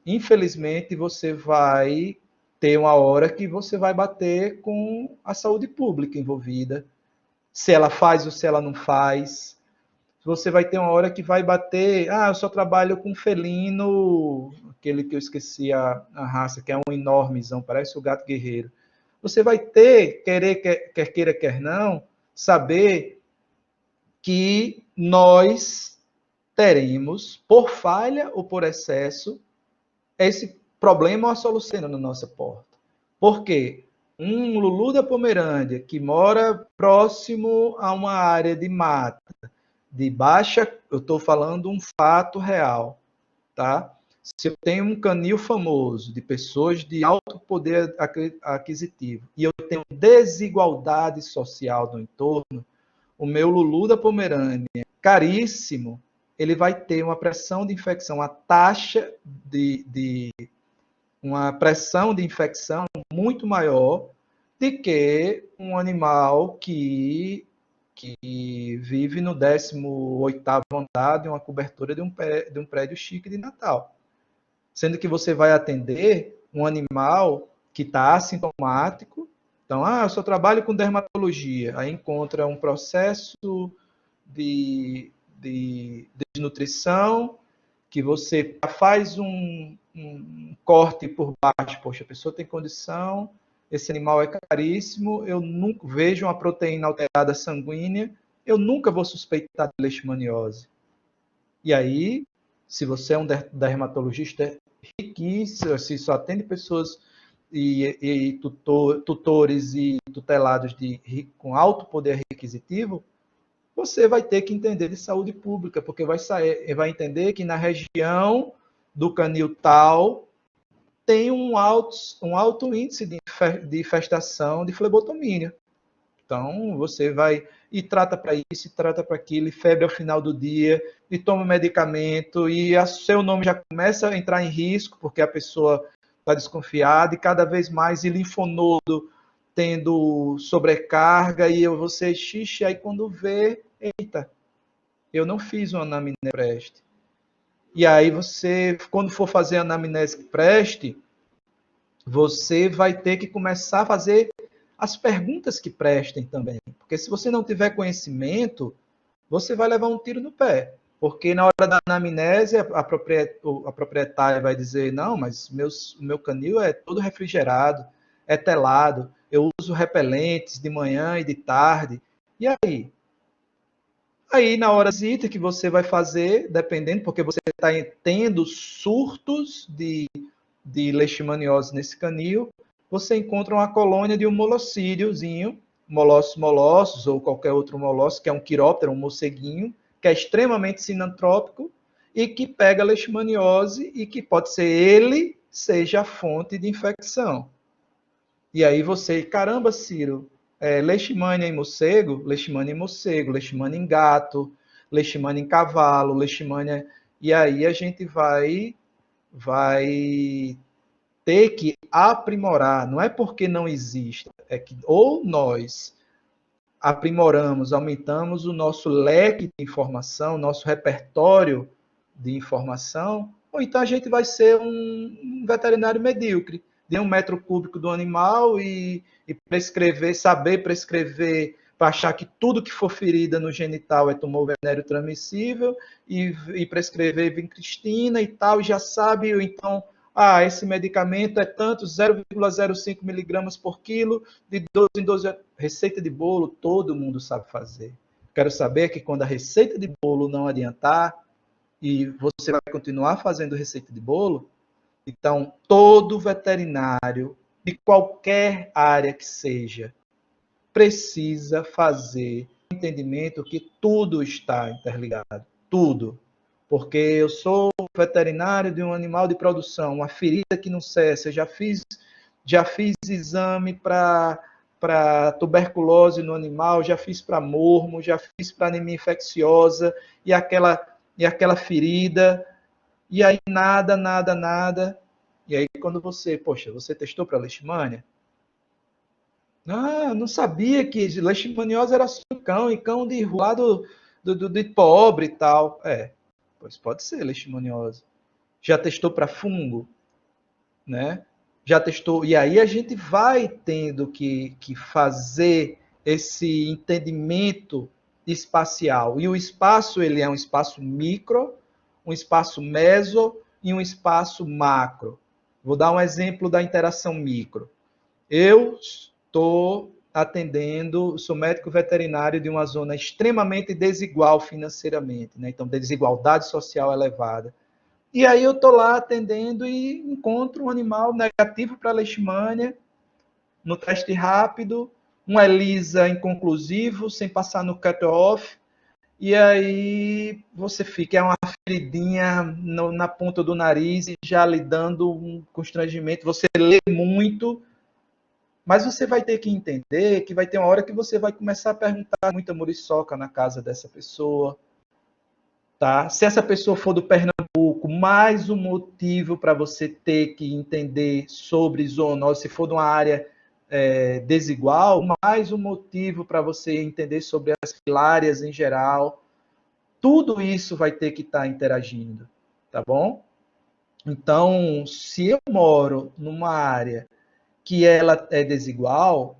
Infelizmente, você vai ter uma hora que você vai bater com a saúde pública envolvida, se ela faz ou se ela não faz. Você vai ter uma hora que vai bater, eu só trabalho com felino, aquele que eu esqueci a raça, que é um enormezão, parece o gato guerreiro. Você vai ter, quer queira, quer não, saber que nós teremos, por falha ou por excesso, esse problema ou a solução na nossa porta. Por quê? Um Lulu da Pomerânia que mora próximo a uma área de mata, de baixa, eu estou falando um fato real, tá? Se eu tenho um canil famoso de pessoas de alto poder aquisitivo e eu tenho desigualdade social no entorno, o meu Lulu da Pomerânia, caríssimo, ele vai ter uma pressão de infecção, uma taxa uma pressão de infecção muito maior do que um animal que vive no 18º andar de uma cobertura de um prédio chique de Natal. Sendo que você vai atender um animal que está assintomático. Então, eu só trabalho com dermatologia. Aí encontra um processo de desnutrição que você faz um corte por baixo, poxa, a pessoa tem condição, esse animal é caríssimo, eu nunca vejo uma proteína alterada sanguínea, eu nunca vou suspeitar de leishmaniose. E aí, se você é um dermatologista riquíssimo, se só atende pessoas e tutores e tutelados com alto poder requisitivo, você vai ter que entender de saúde pública, porque vai entender que na região do canil tal tem um alto índice de infestação de flebotomia. Então, você vai e trata para isso, e trata para aquilo, e febre ao final do dia, e toma medicamento, e seu nome já começa a entrar em risco, porque a pessoa está desconfiada, e cada vez mais, e linfonodo tendo sobrecarga, e você xixi, aí quando vê, eita, eu não fiz uma anamnese preste. E aí você, quando for fazer a anamnese preste, você vai ter que começar a fazer as perguntas que prestem também. Porque se você não tiver conhecimento, você vai levar um tiro no pé. Porque na hora da anamnese, a proprietária vai dizer, não, mas o meu canil é todo refrigerado, é telado, eu uso repelentes de manhã e de tarde. E aí? Aí, na hora que você vai fazer, dependendo, porque você está tendo surtos de leishmaniose nesse canil, você encontra uma colônia de um molossidiozinho, Molossus molossus ou qualquer outro molossus, que é um quiróptero, um morceguinho, que é extremamente sinantrópico e que pega leishmaniose e que pode ser ele seja a fonte de infecção. E aí você, caramba, Ciro, leishmania em morcego, leishmania em gato, leishmania em cavalo, leishmania... E aí a gente vai ter que aprimorar, não é porque não existe, é que ou nós aprimoramos, aumentamos o nosso leque de informação, nosso repertório de informação, ou então a gente vai ser um veterinário medíocre, de 1 metro cúbico do animal e saber prescrever, para achar que tudo que for ferida no genital é tumor venéreo transmissível e prescrever vincristina e tal, e já sabe, ou então esse medicamento é tanto, 0,05 miligramas por quilo, de 12 em 12 horas. Receita de bolo, todo mundo sabe fazer. Quero saber que quando a receita de bolo não adiantar, e você vai continuar fazendo receita de bolo, então todo veterinário, de qualquer área que seja, precisa fazer entendimento que tudo está interligado. Tudo. Porque eu sou veterinário de um animal de produção, uma ferida que não cessa, já fiz exame para tuberculose no animal, já fiz para mormo, já fiz para anemia infecciosa, e aquela ferida, e aí nada. E aí quando você testou para leishmania? Não sabia que leishmaniose era só cão, e cão de rua de pobre e tal. Pois pode ser leishmaniose. Já testou para fungo, né? Já testou. E aí a gente vai tendo que fazer esse entendimento espacial. E o espaço, ele é um espaço micro, um espaço meso e um espaço macro. Vou dar um exemplo da interação micro. Eu estou atendendo, sou médico veterinário de uma zona extremamente desigual financeiramente, né? Então, desigualdade social elevada. E aí eu estou lá atendendo e encontro um animal negativo para leishmania, no teste rápido, um ELISA inconclusivo, sem passar no cut-off, e aí você fica, é uma feridinha na ponta do nariz e já lhe dando um constrangimento, você lê muito, mas você vai ter que entender que vai ter uma hora que você vai começar a perguntar muita muriçoca na casa dessa pessoa, tá? Se essa pessoa for do Pernambuco, mais um motivo para você ter que entender sobre zoonose. Se for de uma área desigual, mais um motivo para você entender sobre as filárias em geral. Tudo isso vai ter que estar interagindo, tá bom? Então, se eu moro numa área que ela é desigual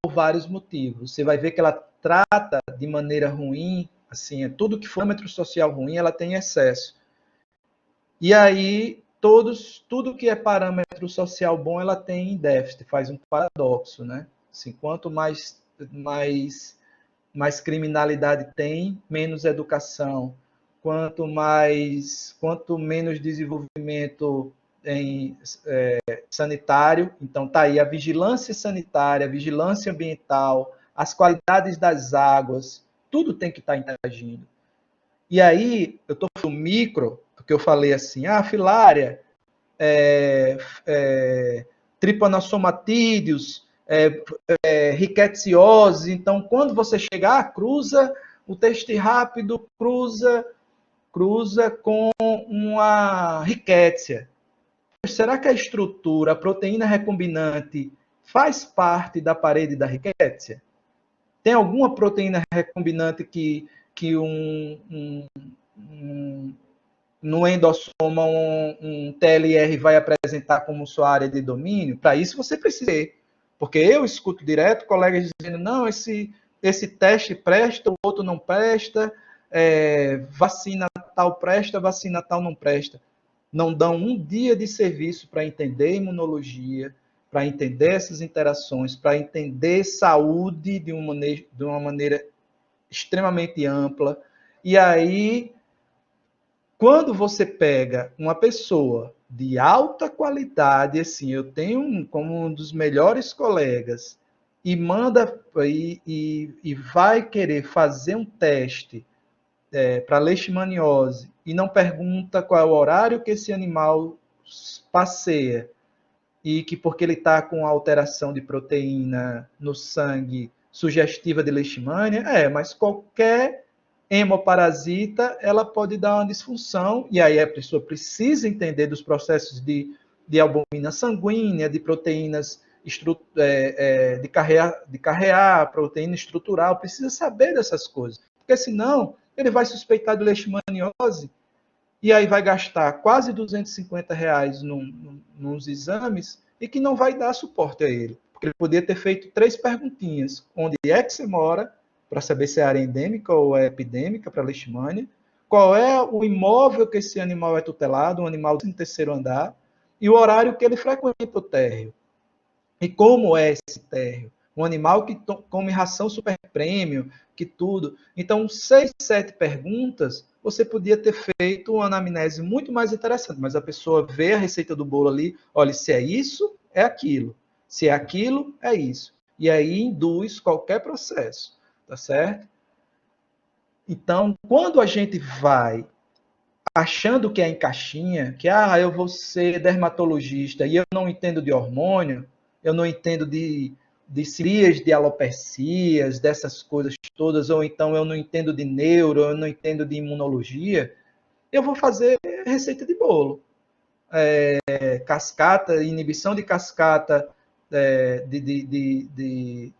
por vários motivos. Você vai ver que ela trata de maneira ruim, assim, tudo que for parâmetro social ruim, ela tem excesso. E aí, tudo que é parâmetro social bom, ela tem déficit, faz um paradoxo, né? Assim, quanto mais criminalidade tem, menos educação. Quanto menos desenvolvimento sanitário, então tá aí a vigilância sanitária, a vigilância ambiental, as qualidades das águas, tudo tem que estar interagindo. E aí, eu estou falando micro, porque eu falei assim, filária, trypanosomatídeos, rickettsiosis. Então, quando você chegar, cruza o teste rápido, cruza com uma rickettsia. Será que a estrutura, a proteína recombinante, faz parte da parede da rickettsia? Tem alguma proteína recombinante que no endossoma um TLR vai apresentar como sua área de domínio? Para isso você precisa ter. Porque eu escuto direto colegas dizendo, não, esse teste presta, o outro não presta, vacina tal presta, vacina tal não presta. Não dão um dia de serviço para entender imunologia, para entender essas interações, para entender saúde de uma maneira extremamente ampla. E aí, quando você pega uma pessoa de alta qualidade, assim, eu tenho como um dos melhores colegas, e manda e vai querer fazer um teste para leishmaniose e não pergunta qual é o horário que esse animal passeia e que porque ele está com alteração de proteína no sangue sugestiva de leishmania, mas qualquer hemoparasita, ela pode dar uma disfunção, e aí a pessoa precisa entender dos processos de albumina sanguínea, de proteínas de carrear, proteína estrutural, precisa saber dessas coisas, porque senão ele vai suspeitar de leishmaniose e aí vai gastar quase R$ 250 nos exames e que não vai dar suporte a ele. Porque ele poderia ter feito 3 perguntinhas. Onde é que você mora, para saber se é área endêmica ou é epidêmica para leishmania. Qual é o imóvel que esse animal é tutelado, um animal no terceiro andar. E o horário que ele frequenta o térreo. E como é esse térreo? Um animal que come ração super premium, que tudo. Então, 6, 7 perguntas, você podia ter feito uma anamnese muito mais interessante, mas a pessoa vê a receita do bolo ali, olha, se é isso, é aquilo. Se é aquilo, é isso. E aí induz qualquer processo, tá certo? Então, quando a gente vai achando que é em caixinha, que eu vou ser dermatologista e eu não entendo de hormônio, eu não entendo de cirurgias de alopecias, dessas coisas todas, ou então eu não entendo de neuro, eu não entendo de imunologia, eu vou fazer receita de bolo. Cascata, inibição de cascata de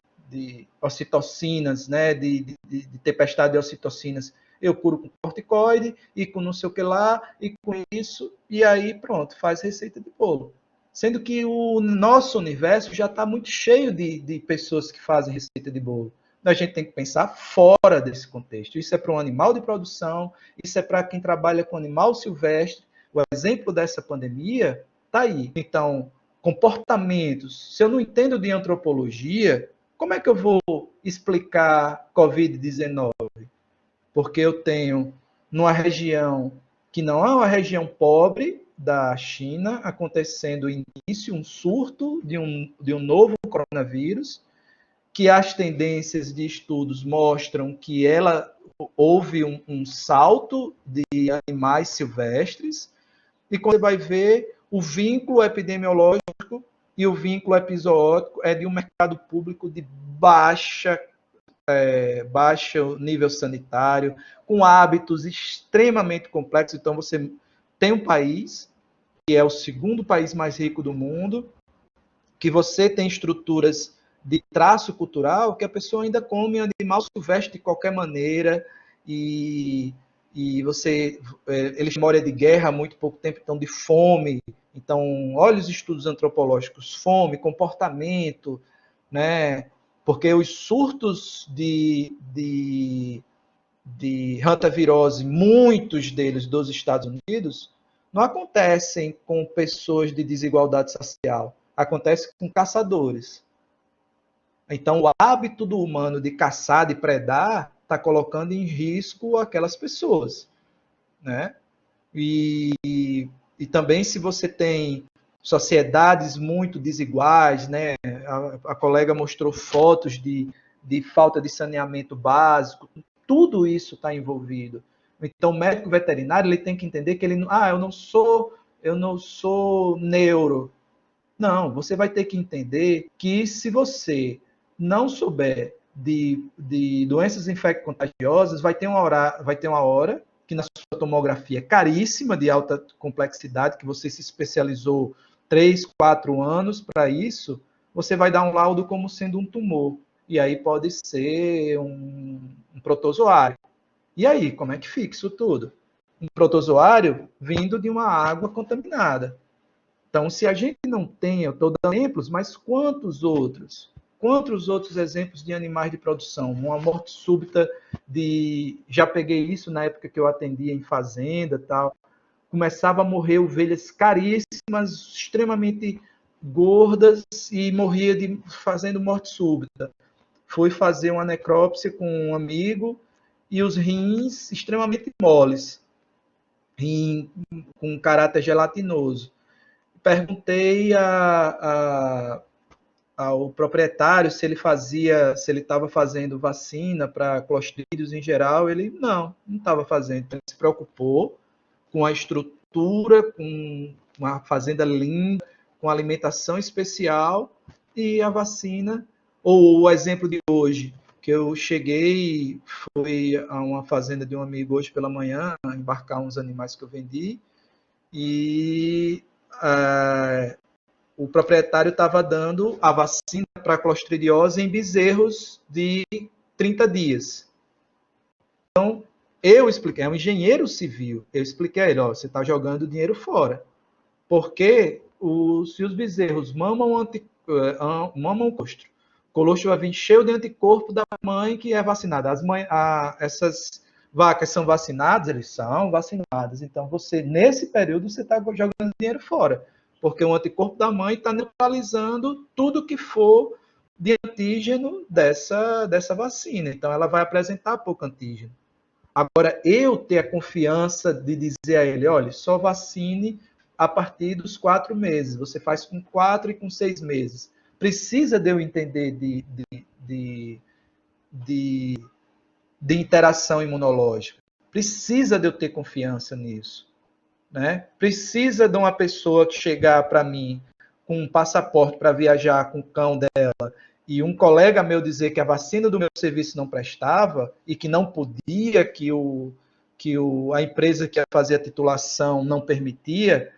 ocitocinas, né, de tempestade de ocitocinas, eu curo com corticoide e com não sei o que lá, e com isso, e aí pronto, faz receita de bolo. Sendo que o nosso universo já está muito cheio de pessoas que fazem receita de bolo. A gente tem que pensar fora desse contexto. Isso é para um animal de produção, isso é para quem trabalha com animal silvestre. O exemplo dessa pandemia está aí. Então, comportamentos. Se eu não entendo de antropologia, como é que eu vou explicar Covid-19? Porque eu tenho, numa região que não é uma região pobre da China, acontecendo início, um surto de um novo coronavírus, que as tendências de estudos mostram que houve um salto de animais silvestres, e quando você vai ver, o vínculo epidemiológico e o vínculo episódico é de um mercado público de baixo nível sanitário, com hábitos extremamente complexos. Então, você tem um país, que é o segundo país mais rico do mundo, que você tem estruturas de traço cultural que a pessoa ainda come animal silvestre de qualquer maneira e eles memória de guerra há muito pouco tempo, então de fome. Então, olha os estudos antropológicos, fome, comportamento, né? Porque os surtos de hantavirose, muitos deles dos Estados Unidos, não acontecem com pessoas de desigualdade social, acontece com caçadores. Então, o hábito do humano de caçar, de predar, está colocando em risco aquelas pessoas, né? E, e também se você tem sociedades muito desiguais, né? A colega mostrou fotos de falta de saneamento básico, tudo isso está envolvido. Então, o médico veterinário ele tem que entender que ele, eu não sou neuro. Não, você vai ter que entender que se você não souber de doenças infecto-contagiosas, vai ter uma hora que na sua tomografia caríssima, de alta complexidade, que você se especializou 3, 4 anos para isso, você vai dar um laudo como sendo um tumor. E aí pode ser um protozoário. E aí, como é que fica isso tudo? Um protozoário vindo de uma água contaminada. Então, se a gente não tem, eu estou dando exemplos, mas quantos outros? Quantos outros exemplos de animais de produção? Uma morte súbita de. Já peguei isso na época que eu atendia em fazenda tal. Começava a morrer ovelhas caríssimas, extremamente gordas, e morria fazendo morte súbita. Fui fazer uma necrópsia com um amigo e os rins extremamente moles, rim com caráter gelatinoso. Perguntei ao proprietário se se ele estava fazendo vacina para clostrídeos em geral. Ele não estava fazendo. Ele se preocupou com a estrutura, com uma fazenda linda, com alimentação especial e a vacina. Ou o exemplo de hoje, que eu cheguei, fui a uma fazenda de um amigo hoje pela manhã, embarcar uns animais que eu vendi, e o proprietário estava dando a vacina para a clostridiose em bezerros de 30 dias. Então, eu expliquei, é um engenheiro civil, eu expliquei a ele, ó, você está jogando dinheiro fora. Porque se os bezerros mamam o colostro vai vir cheio de anticorpo da mãe que é vacinada. Essas vacas são vacinadas? Eles são vacinadas. Então, nesse período, você está jogando dinheiro fora. Porque o anticorpo da mãe está neutralizando tudo que for de antígeno dessa vacina. Então, ela vai apresentar pouco antígeno. Agora, eu ter a confiança de dizer a ele, olha, só vacine a partir dos 4 meses. Você faz com 4 e com 6 meses. Precisa de eu entender de interação imunológica. Precisa de eu ter confiança nisso. Né? Precisa de uma pessoa que chegar para mim com um passaporte para viajar com o cão dela e um colega meu dizer que a vacina do meu serviço não prestava e que não podia, a empresa que ia fazer a titulação não permitia,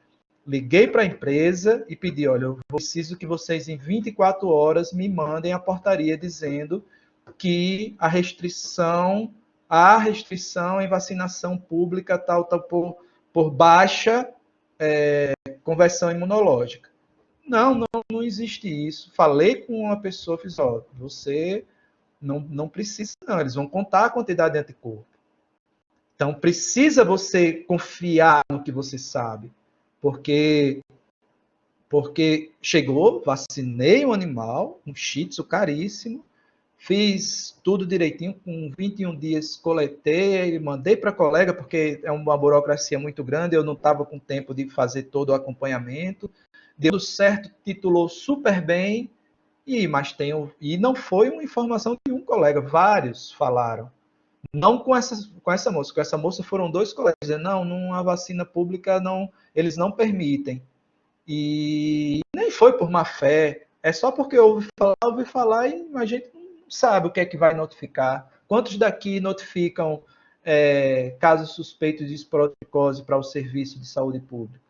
liguei para a empresa e pedi, olha, eu preciso que vocês em 24 horas me mandem a portaria dizendo que há restrição em vacinação pública tal por baixa conversão imunológica. Não existe isso. Falei com uma pessoa, fiz, ó, você não precisa, não. Eles vão contar a quantidade de anticorpo. Então, precisa você confiar no que você sabe. Porque chegou, vacinei um animal, um shih tzu caríssimo, fiz tudo direitinho, com 21 dias coletei, mandei para a colega, porque é uma burocracia muito grande, eu não estava com tempo de fazer todo o acompanhamento. Deu certo, titulou super bem, e não foi uma informação de um colega, vários falaram. Não com essa moça foram 2 colegas, dizendo, não, numa vacina pública eles não permitem. E nem foi por má fé, é só porque ouvi falar e a gente não sabe o que é que vai notificar. Quantos daqui notificam casos suspeitos de esporocose para o serviço de saúde pública?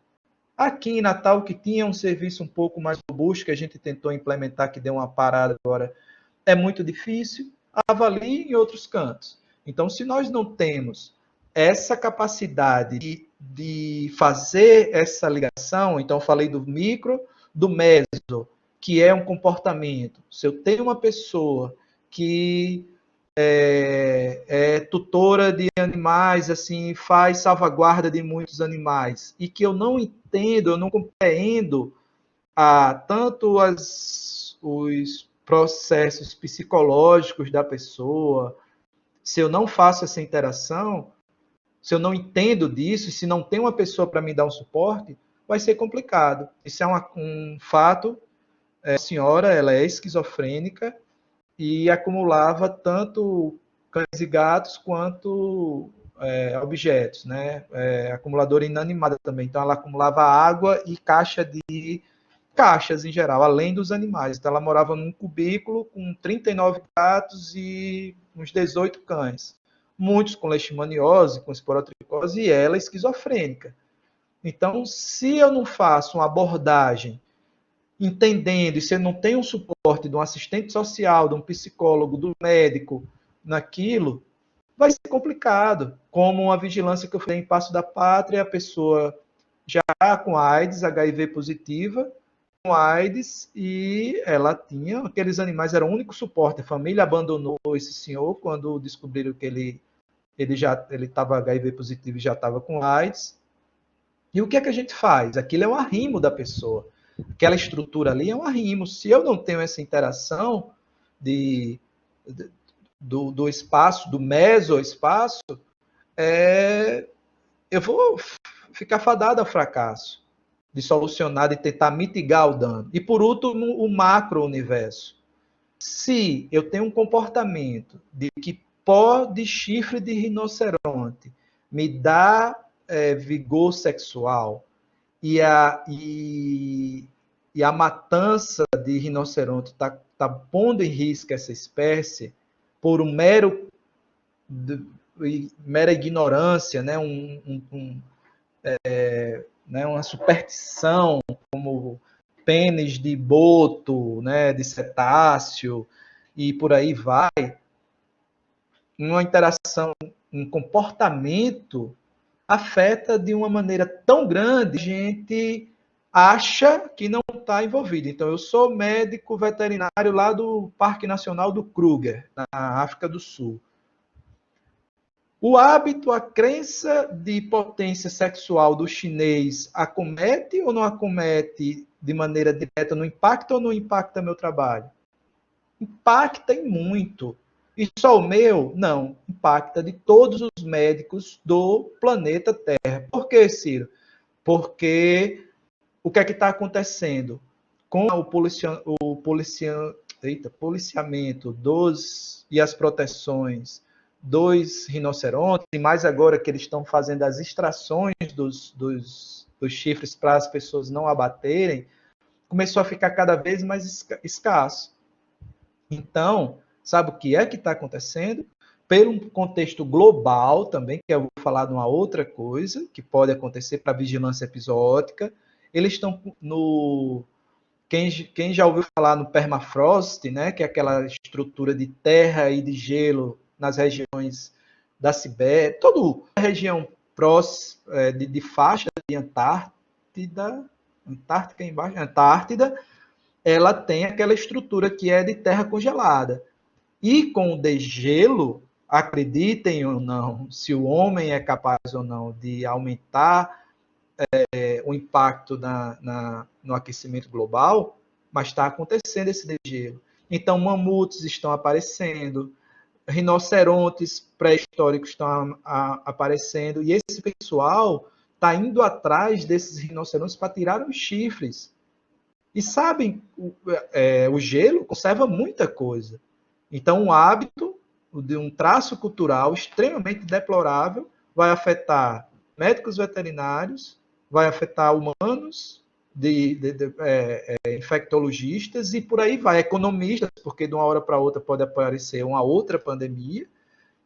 Aqui em Natal, que tinha um serviço um pouco mais robusto, que a gente tentou implementar, que deu uma parada agora, é muito difícil, avalie em outros cantos. Então, se nós não temos essa capacidade de fazer essa ligação, então falei do micro, do meso, que é um comportamento. Se eu tenho uma pessoa que é tutora de animais, assim, faz salvaguarda de muitos animais, e que eu não entendo, eu não compreendo tanto os processos psicológicos da pessoa, se eu não faço essa interação, se eu não entendo disso, se não tem uma pessoa para me dar um suporte, vai ser complicado. Isso é um fato. A senhora, ela é esquizofrênica e acumulava tanto cães e gatos quanto objetos, né? Acumuladora inanimada também. Então, ela acumulava água e caixas em geral, além dos animais. Então, ela morava num cubículo com 39 gatos e uns 18 cães. Muitos com leishmaniose, com esporotricose, e ela esquizofrênica. Então, se eu não faço uma abordagem entendendo, e se eu não tenho um suporte de um assistente social, de um psicólogo, do médico naquilo, vai ser complicado. Como uma vigilância que eu fiz em Passo da Pátria, a pessoa já com AIDS, HIV positiva, com AIDS, e ela tinha, aqueles animais eram o único suporte. A família abandonou esse senhor quando descobriram que ele estava HIV positivo e já estava com AIDS. E o que é que a gente faz? Aquilo é um arrimo da pessoa. Aquela estrutura ali é um arrimo. Se eu não tenho essa interação de, do espaço, do mesoespaço, eu vou ficar fadado ao fracasso de solucionar, de tentar mitigar o dano. E por último, o macro-universo. Se eu tenho um comportamento de que pó de chifre de rinoceronte me dá vigor sexual e a matança de rinoceronte está pondo em risco essa espécie por mera ignorância, né? Uma superstição, como pênis de boto, né? De cetáceo, e por aí vai, uma interação, um comportamento afeta de uma maneira tão grande, a gente acha que não está envolvido. Então, eu sou médico veterinário lá do Parque Nacional do Kruger, na África do Sul. O hábito, a crença de potência sexual do chinês acomete ou não acomete de maneira direta, não impacta ou não impacta meu trabalho? Impacta em muito. E só o meu? Não. Impacta de todos os médicos do planeta Terra. Por que, Ciro? Porque o que é que está acontecendo? Com policiamento e as proteções dos rinocerontes, e mais agora que eles estão fazendo as extrações dos chifres para as pessoas não abaterem, começou a ficar cada vez mais escasso. Então, sabe o que é que está acontecendo? Pelo contexto global também, que eu vou falar de uma outra coisa que pode acontecer para a vigilância episódica, eles estão no... Quem já ouviu falar no permafrost, né, que é aquela estrutura de terra e de gelo nas regiões da Sibéria, toda a região de faixa de Antártica embaixo, Antártida, ela tem aquela estrutura que é de terra congelada. E com o degelo, acreditem ou não, se o homem é capaz ou não de aumentar o impacto no aquecimento global, mas está acontecendo esse degelo. Então, mamutes estão aparecendo, rinocerontes pré-históricos estão aparecendo, e esse pessoal está indo atrás desses rinocerontes para tirar os chifres. E sabem, o gelo conserva muita coisa. Então, um hábito de um traço cultural extremamente deplorável vai afetar médicos veterinários, vai afetar humanos, infectologistas e por aí vai, economistas, porque de uma hora para outra pode aparecer uma outra pandemia,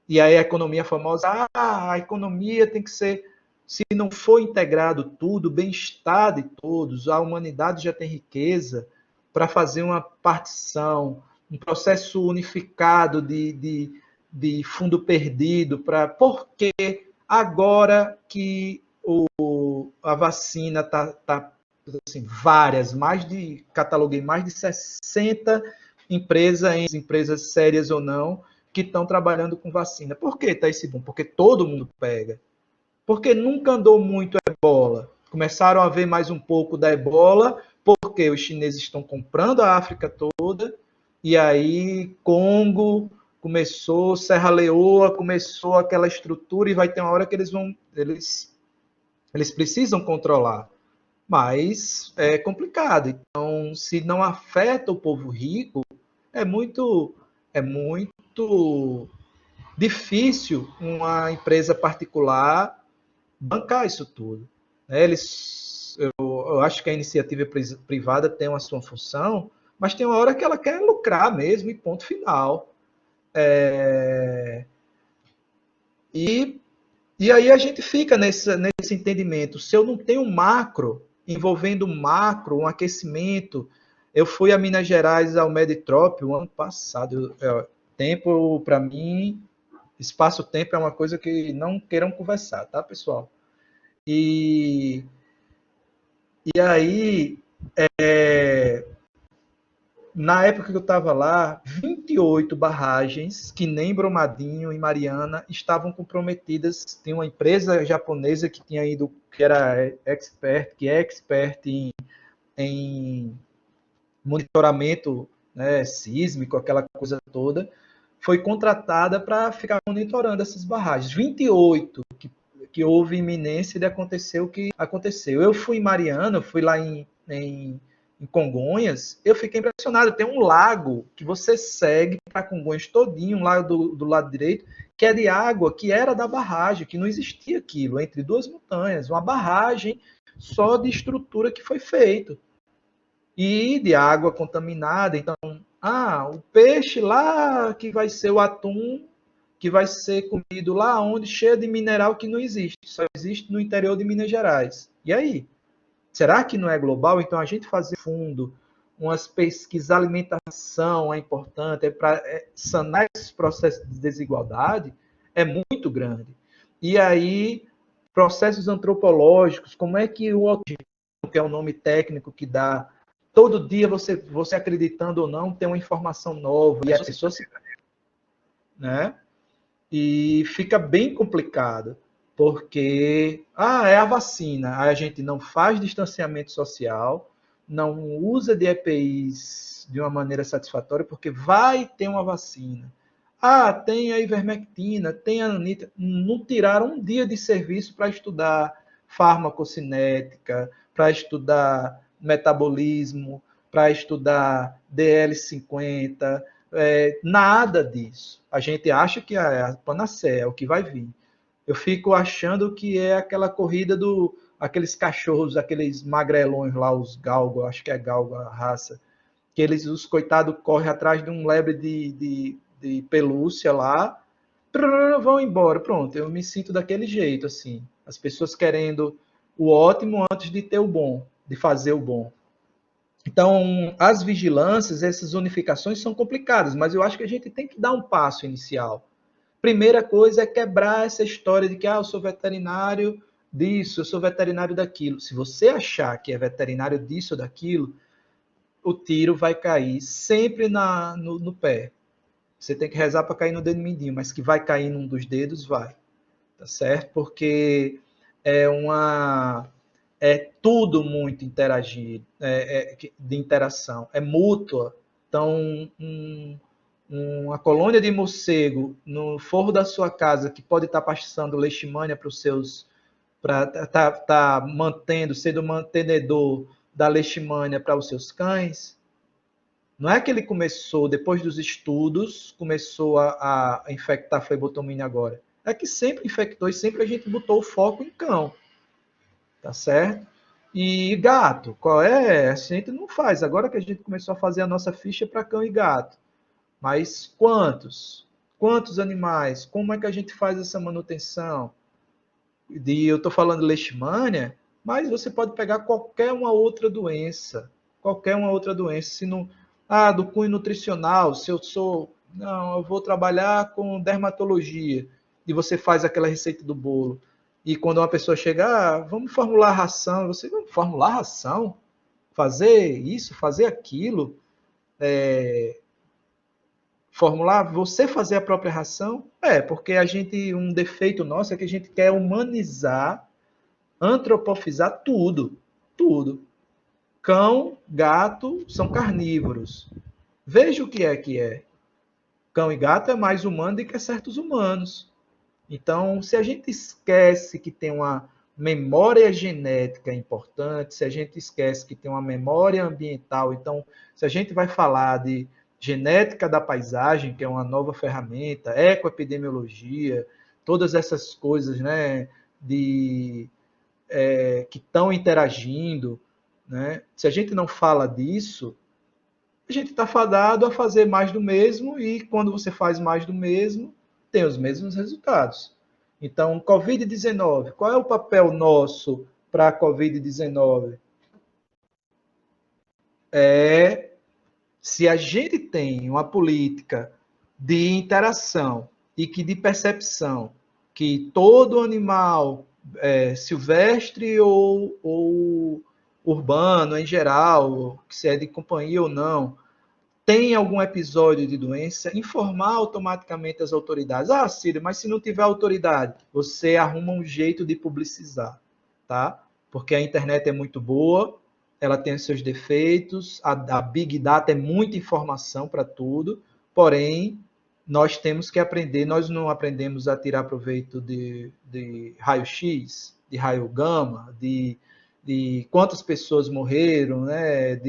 e aí a economia famosa, a economia tem que ser, se não for integrado tudo, bem-estar de todos, a humanidade já tem riqueza para fazer uma partição, um processo unificado de fundo perdido, por que agora que a vacina está assim, cataloguei mais de 60 empresas sérias ou não, que estão trabalhando com vacina. Por que está esse boom? Porque todo mundo pega. Porque nunca andou muito a ebola. Começaram a ver mais um pouco da ebola, porque os chineses estão comprando a África toda, e aí Congo começou, Serra Leoa começou aquela estrutura, e vai ter uma hora que eles precisam controlar. Mas é complicado. Então, se não afeta o povo rico, é muito difícil uma empresa particular bancar isso tudo. Eu acho que a iniciativa privada tem uma sua função, mas tem uma hora que ela quer lucrar mesmo e ponto final. E, e aí a gente fica nesse entendimento. Se eu não tenho um macro, envolvendo um macro, um aquecimento, eu fui a Minas Gerais ao Meditrop o ano passado. Tempo, para mim, espaço-tempo é uma coisa que não queiram conversar, tá, pessoal? E, e aí, na época que eu estava lá, 28 barragens, que nem Brumadinho e Mariana, estavam comprometidas. Tem uma empresa japonesa que tinha ido, que era expert, que é expert em monitoramento, né, sísmico, aquela coisa toda, foi contratada para ficar monitorando essas barragens. 28 que houve iminência de acontecer o que aconteceu. Eu fui em Mariana, fui lá em Congonhas, eu fiquei impressionado. Tem um lago que você segue para Congonhas todinho, um lago do lado direito, que é de água, que era da barragem, que não existia aquilo, entre duas montanhas, uma barragem só de estrutura que foi feito. E de água contaminada. Então, o peixe lá que vai ser o atum, que vai ser comido lá onde, cheio de mineral que não existe, só existe no interior de Minas Gerais. E aí? Será que não é global? Então, a gente fazer fundo, umas pesquisas, alimentação é importante, para sanar esses processos de desigualdade, é muito grande. E aí, processos antropológicos, como é que o oxigênio, que é o nome técnico que dá, todo dia você acreditando ou não, tem uma informação nova, e a pessoa se... né? E fica bem complicado, porque é a vacina, a gente não faz distanciamento social, não usa de EPIs de uma maneira satisfatória, porque vai ter uma vacina. Tem a ivermectina, tem a anita. Não tiraram um dia de serviço para estudar farmacocinética, para estudar metabolismo, para estudar DL50, nada disso. A gente acha que é a panaceia, é o que vai vir. Eu fico achando que é aquela corrida aqueles cachorros, aqueles magrelões lá, os galgo, acho que é galgo a raça, que os coitados correm atrás de um lebre de pelúcia lá, vão embora. Pronto, eu me sinto daquele jeito, assim. As pessoas querendo o ótimo antes de ter o bom, de fazer o bom. Então, as vigilâncias, essas unificações são complicadas, mas eu acho que a gente tem que dar um passo inicial. Primeira coisa é quebrar essa história de que eu sou veterinário disso, eu sou veterinário daquilo. Se você achar que é veterinário disso ou daquilo, o tiro vai cair sempre no pé. Você tem que rezar para cair no dedo mindinho, mas que vai cair num dos dedos, vai. Tá certo? Porque é tudo muito interagido, de interação, é mútua. Então, uma colônia de morcego no forro da sua casa que pode estar passando leishmania para os seus, para tá mantendo, sendo mantenedor da leishmania para os seus cães, não é que ele começou, depois dos estudos, começou a infectar a flebotomina agora. É que sempre infectou e sempre a gente botou o foco em cão. Tá certo? E gato, qual é? A gente não faz. Agora que a gente começou a fazer a nossa ficha para cão e gato. Mas quantos? Quantos animais? Como é que a gente faz essa manutenção? Eu estou falando de leishmania, mas você pode pegar qualquer uma outra doença. Qualquer uma outra doença. Se não, do cunho nutricional, se eu sou... Não, eu vou trabalhar com dermatologia. E você faz aquela receita do bolo. E quando uma pessoa chega, vamos formular ração. Você, vamos formular ração? Fazer isso, fazer aquilo? formular, você fazer a própria ração? Porque um defeito nosso é que a gente quer humanizar, antropofizar tudo, tudo. Cão, gato são carnívoros. Veja o que é que é. Cão e gato é mais humano do que certos humanos. Então, se a gente esquece que tem uma memória genética importante, se a gente esquece que tem uma memória ambiental, então, se a gente vai falar de genética da paisagem, que é uma nova ferramenta, ecoepidemiologia, todas essas coisas, né, que estão interagindo, né? Se a gente não fala disso, a gente está fadado a fazer mais do mesmo e quando você faz mais do mesmo, tem os mesmos resultados. Então, Covid-19, qual é o papel nosso para a Covid-19? Se a gente tem uma política de interação e que de percepção que todo animal silvestre ou urbano em geral, se é de companhia ou não, tem algum episódio de doença, informar automaticamente as autoridades. Ah, Círio, mas se não tiver autoridade, você arruma um jeito de publicizar, tá? Porque a internet é muito boa, ela tem os seus defeitos, a Big Data é muita informação para tudo, porém, nós temos que aprender, nós não aprendemos a tirar proveito de raio-x, de raio gama, de quantas pessoas morreram, né?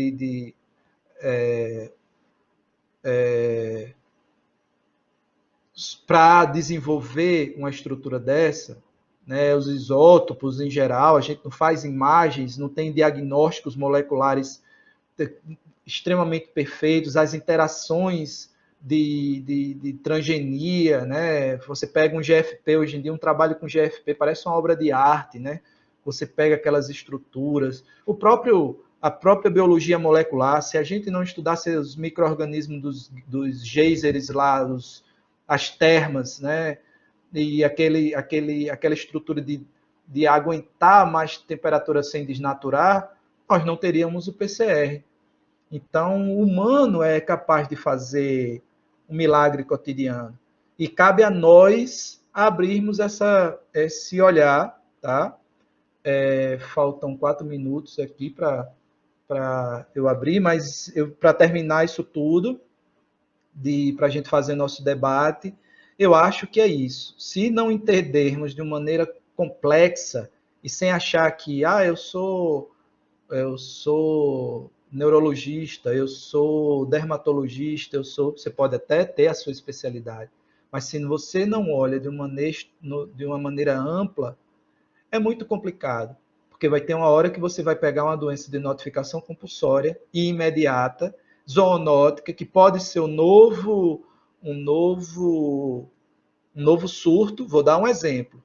Para desenvolver uma estrutura dessa, né, os isótopos em geral, a gente não faz imagens, não tem diagnósticos moleculares extremamente perfeitos, as interações de transgenia, né? Você pega um GFP, hoje em dia um trabalho com GFP parece uma obra de arte, né? Você pega aquelas estruturas, a própria biologia molecular, se a gente não estudasse os micro-organismos dos geysers lá, as termas, né? E aquela estrutura de aguentar mais temperatura sem desnaturar, nós não teríamos o PCR. Então, o humano é capaz de fazer um milagre cotidiano. E cabe a nós abrirmos esse olhar, tá? Faltam 4 minutos aqui para eu abrir, mas para terminar isso tudo, para a gente fazer nosso debate, eu acho que é isso. Se não entendermos de uma maneira complexa e sem achar que eu sou neurologista, eu sou dermatologista, você pode até ter a sua especialidade, mas se você não olha de uma maneira ampla, é muito complicado, porque vai ter uma hora que você vai pegar uma doença de notificação compulsória e imediata, zoonótica, que pode ser um novo, um novo surto. Vou dar um exemplo.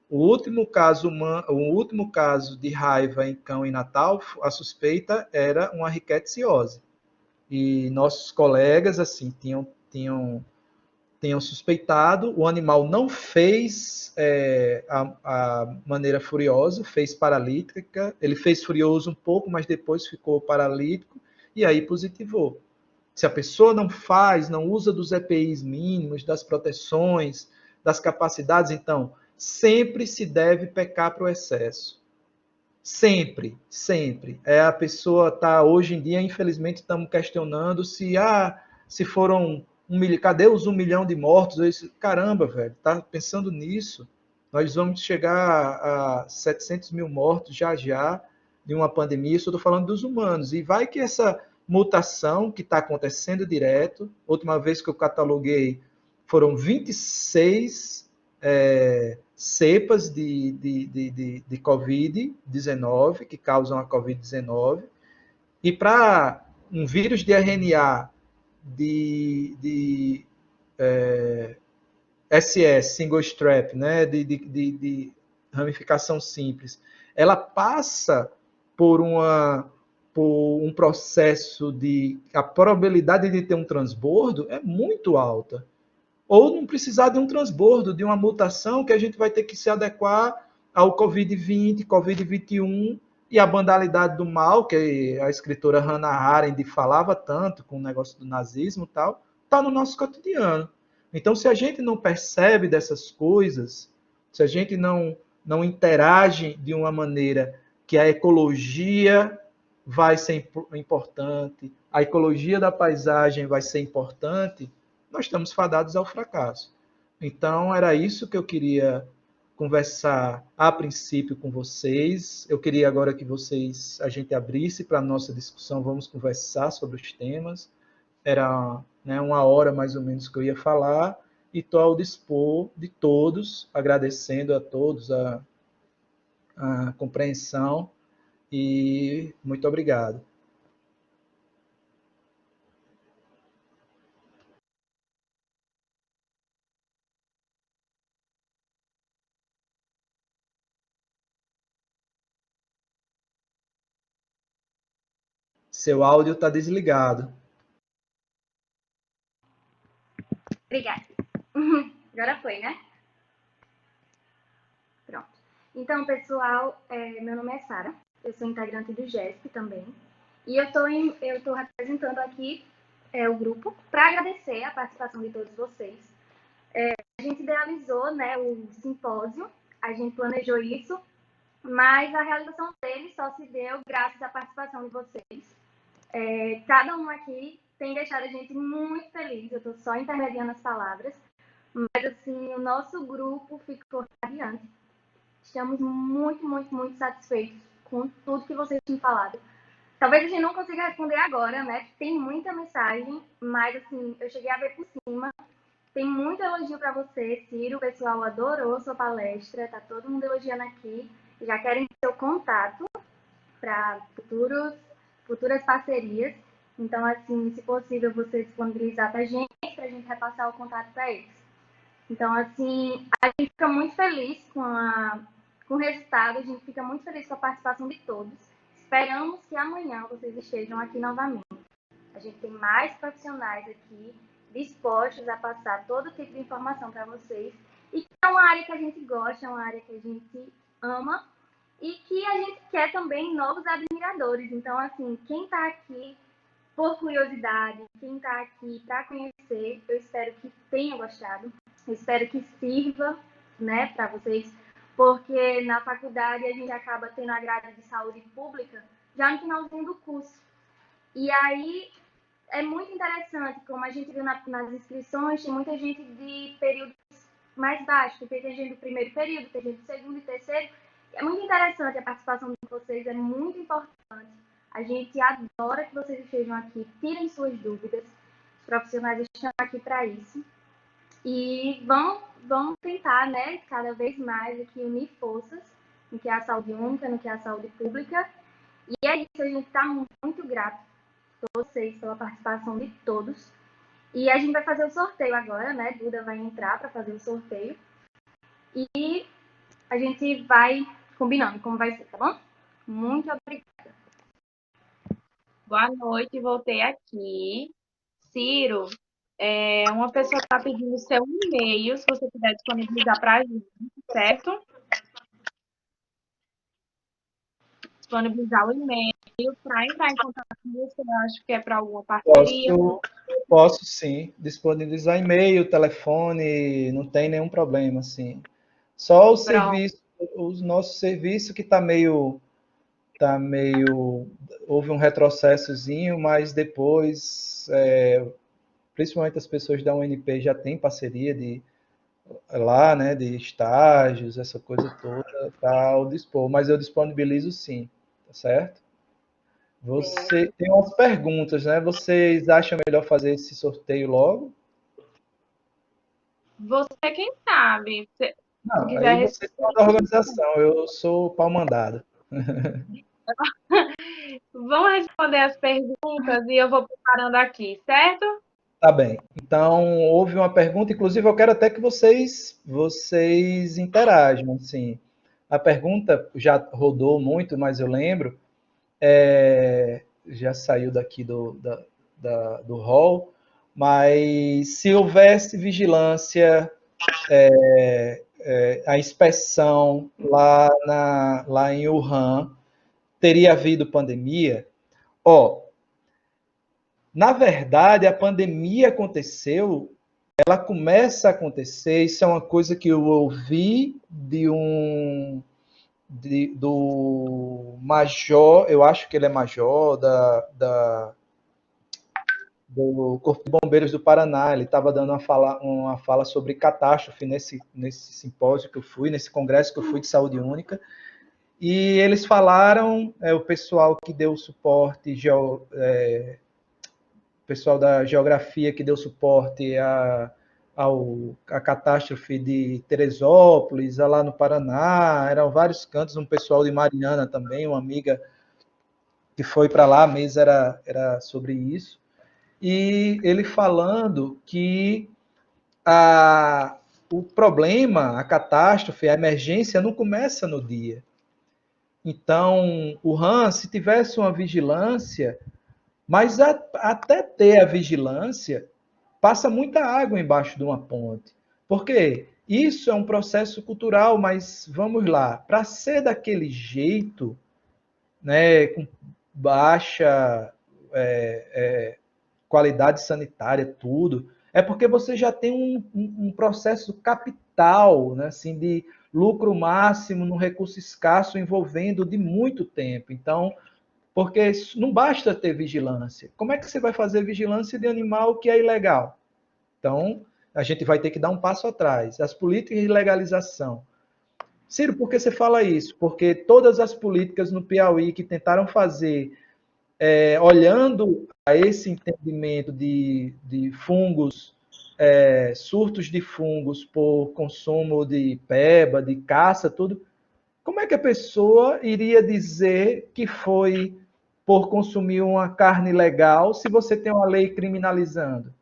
O último caso de raiva em cão em Natal, a suspeita era uma rickettsiose. E nossos colegas assim tinham suspeitado, o animal não fez a maneira furiosa, fez paralítica, ele fez furioso um pouco, mas depois ficou paralítico, e aí positivou. Se a pessoa não usa dos EPIs mínimos, das proteções, das capacidades, então, sempre se deve pecar para o excesso. Sempre, sempre. A pessoa está, hoje em dia, infelizmente, estamos questionando se foram cadê os 1 milhão de mortos? Caramba, velho, tá pensando nisso? Nós vamos chegar a 700 mil mortos já de uma pandemia. Isso eu estou falando dos humanos. E vai que essa mutação que está acontecendo direto, última vez que eu cataloguei, foram 26 cepas de Covid-19, que causam a Covid-19, e para um vírus de RNA de SS, single strap, né, de ramificação simples, ela passa por um processo a probabilidade de ter um transbordo é muito alta. Ou não precisar de um transbordo, de uma mutação que a gente vai ter que se adequar ao Covid-20, Covid-21 e a banalidade do mal, que a escritora Hannah Arendt falava tanto com o negócio do nazismo e tal, está no nosso cotidiano. Então, se a gente não percebe dessas coisas, se a gente não interage de uma maneira que a ecologia vai ser importante, a ecologia da paisagem vai ser importante, nós estamos fadados ao fracasso. Então, era isso que eu queria conversar a princípio com vocês. Eu queria agora que a gente abrisse para a nossa discussão, vamos conversar sobre os temas. Era, né, uma hora mais ou menos que eu ia falar, e estou ao dispor de todos, agradecendo a todos a compreensão, e muito obrigado. Seu áudio está desligado. Obrigada. Agora foi, né? Pronto. Então, pessoal, meu nome é Sara, eu sou integrante do GESP também, e eu estou representando aqui o grupo para agradecer a participação de todos vocês. A gente idealizou, né, o simpósio, a gente planejou isso, mas a realização dele só se deu graças à participação de vocês. Cada um aqui tem deixado a gente muito feliz, eu estou só intermediando as palavras, mas assim, o nosso grupo ficou radiante. Estamos muito, muito, muito satisfeitos com tudo que vocês têm falado. Talvez a gente não consiga responder agora, né? Tem muita mensagem, mas assim, eu cheguei a ver por cima. Tem muito elogio para você, Ciro. O pessoal adorou sua palestra, tá todo mundo elogiando aqui. Já querem seu contato para futuras parcerias. Então, assim, se possível, você disponibilizar para a gente repassar o contato para eles. Então, assim, a gente fica muito feliz com o resultado, a gente fica muito feliz com a participação de todos. Esperamos que amanhã vocês estejam aqui novamente. A gente tem mais profissionais aqui dispostos a passar todo tipo de informação para vocês. E que é uma área que a gente gosta, é uma área que a gente ama e que a gente quer também novos admiradores. Então, assim, quem está aqui por curiosidade, quem está aqui para conhecer, eu espero que tenha gostado. Eu espero que sirva, né, para vocês, porque na faculdade a gente acaba tendo a grade de saúde pública já no finalzinho do curso. E aí é muito interessante, como a gente viu nas inscrições, tem muita gente de períodos mais baixos, tem gente do primeiro período, tem gente do segundo e terceiro. É muito interessante a participação de vocês, é muito importante. A gente adora que vocês estejam aqui, tirem suas dúvidas. Os profissionais estão aqui para isso. E vamos tentar, né, cada vez mais aqui unir forças no que é a saúde única, no que é a saúde pública. E é isso, a gente está muito grato a vocês pela participação de todos. E a gente vai fazer o sorteio agora, né? Duda vai entrar para fazer o sorteio. E a gente vai combinando como vai ser, tá bom? Muito obrigada. Boa noite, voltei aqui. Ciro, uma pessoa está pedindo seu e-mail, se você puder disponibilizar para a gente, certo? Disponibilizar o e-mail para entrar em contato com você, eu acho que é para alguma parceria. Posso sim, disponibilizar e-mail, telefone, não tem nenhum problema, assim. Só o serviço, o nosso serviço que está meio, houve um retrocessozinho, mas depois, principalmente as pessoas da UNP já têm parceria lá, né, de estágios, essa coisa toda, tá ao dispor, mas eu disponibilizo sim, tá certo? Você tem umas perguntas, né? Vocês acham melhor fazer esse sorteio logo? Você quem sabe. Se Não, quiser aí você responder. é da organização, eu sou pau mandado. Vamos responder as perguntas e eu vou preparando aqui, certo? Tá bem. Então, houve uma pergunta, inclusive eu quero até que vocês interajam, assim. A pergunta já rodou muito, mas eu lembro, já saiu daqui do hall, mas se houvesse vigilância, a inspeção lá em Wuhan, teria havido pandemia? Ó, Na verdade, a pandemia aconteceu, ela começa a acontecer, isso é uma coisa que eu ouvi do major, eu acho que ele é major do Corpo de Bombeiros do Paraná. Ele estava dando uma fala sobre catástrofe nesse simpósio que eu fui, nesse congresso que eu fui de saúde única. E eles falaram, o pessoal que deu suporte, o pessoal da geografia que deu suporte a catástrofe de Teresópolis, lá no Paraná, eram vários cantos, um pessoal de Mariana também, uma amiga que foi para lá, a mesa era sobre isso. E ele falando que o problema, a catástrofe, a emergência não começa no dia. Então, o RAM, se tivesse uma vigilância, mas até ter a vigilância, passa muita água embaixo de uma ponte. Por quê? Isso é um processo cultural, mas vamos lá, para ser daquele jeito, né, com baixa qualidade sanitária, tudo, é porque você já tem um processo capital, né, assim, de lucro máximo no recurso escasso envolvendo de muito tempo. Então, porque não basta ter vigilância. Como é que você vai fazer vigilância de animal que é ilegal? Então, a gente vai ter que dar um passo atrás. As políticas de legalização. Ciro, por que você fala isso? Porque todas as políticas no Piauí que tentaram fazer, olhando a esse entendimento de fungos, surtos de fungos por consumo de peba, de caça, tudo, como é que a pessoa iria dizer que foi por consumir uma carne legal se você tem uma lei criminalizando?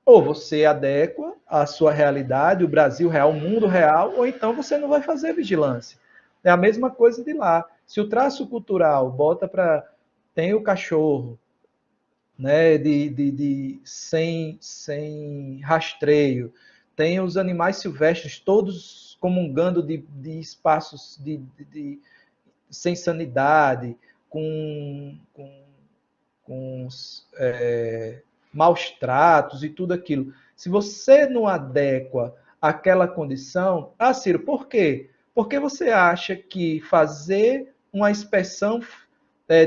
Ou você adequa à sua realidade, o Brasil real, o mundo real, ou então você não vai fazer vigilância. É a mesma coisa de lá. Se o traço cultural bota para. Tem o cachorro, né, sem rastreio, tem os animais silvestres todos comungando de espaços sem sanidade, com maus tratos e tudo aquilo. Se você não adequa àquela condição, Ciro, por quê? Porque você acha que fazer uma inspeção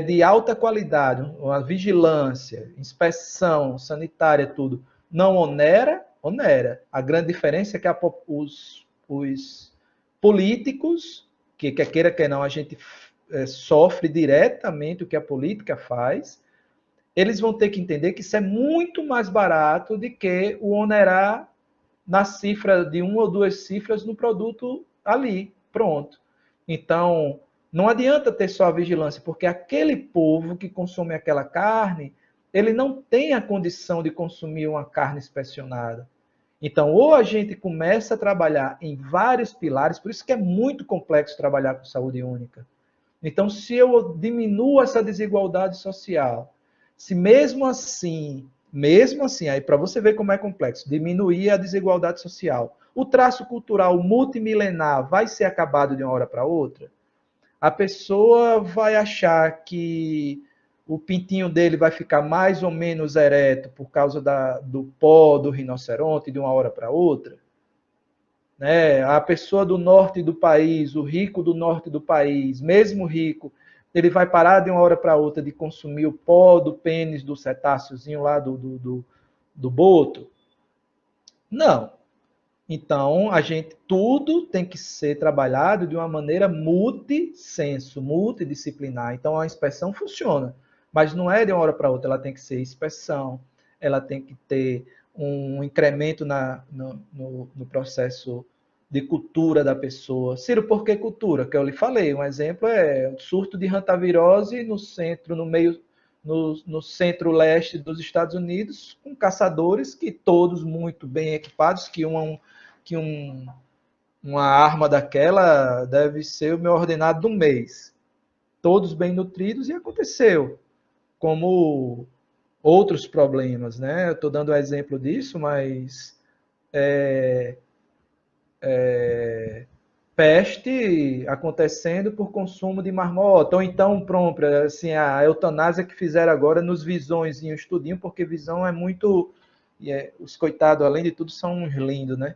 de alta qualidade, uma vigilância, inspeção sanitária, tudo, não onera? Onera. A grande diferença é que os políticos, que quer queira, quer não, a gente sofre diretamente o que a política faz, eles vão ter que entender que isso é muito mais barato do que o onerar na cifra de uma ou duas cifras no produto ali, pronto. Então, não adianta ter só a vigilância, porque aquele povo que consome aquela carne, ele não tem a condição de consumir uma carne inspecionada. Então, ou a gente começa a trabalhar em vários pilares, por isso que é muito complexo trabalhar com saúde única. Então, se eu diminuo essa desigualdade social, se mesmo assim, aí para você ver como é complexo, diminuir a desigualdade social, o traço cultural multimilenar vai ser acabado de uma hora para outra? A pessoa vai achar que o pintinho dele vai ficar mais ou menos ereto por causa do pó do rinoceronte de uma hora para outra? Né? A pessoa do norte do país, o rico do norte do país, mesmo rico, ele vai parar de uma hora para outra de consumir o pó do pênis do cetáceozinho lá do boto? Não. Então, tudo tem que ser trabalhado de uma maneira multissenso, multidisciplinar. Então, a inspeção funciona, mas não é de uma hora para outra, ela tem que ser inspeção, ela tem que ter um incremento no processo de cultura da pessoa. Ciro, por que cultura? Que eu lhe falei, um exemplo é o surto de hantavirose no centro-leste dos Estados Unidos, com caçadores que todos muito bem equipados, uma arma daquela deve ser o meu ordenado do mês. Todos bem nutridos e aconteceu. Como outros problemas, né? Eu estou dando um exemplo disso, mas peste acontecendo por consumo de marmota, ou então, pronto, assim, a eutanásia que fizeram agora nos visões em um estudinho, porque visão é muito... os coitados, além de tudo, são uns lindos, né?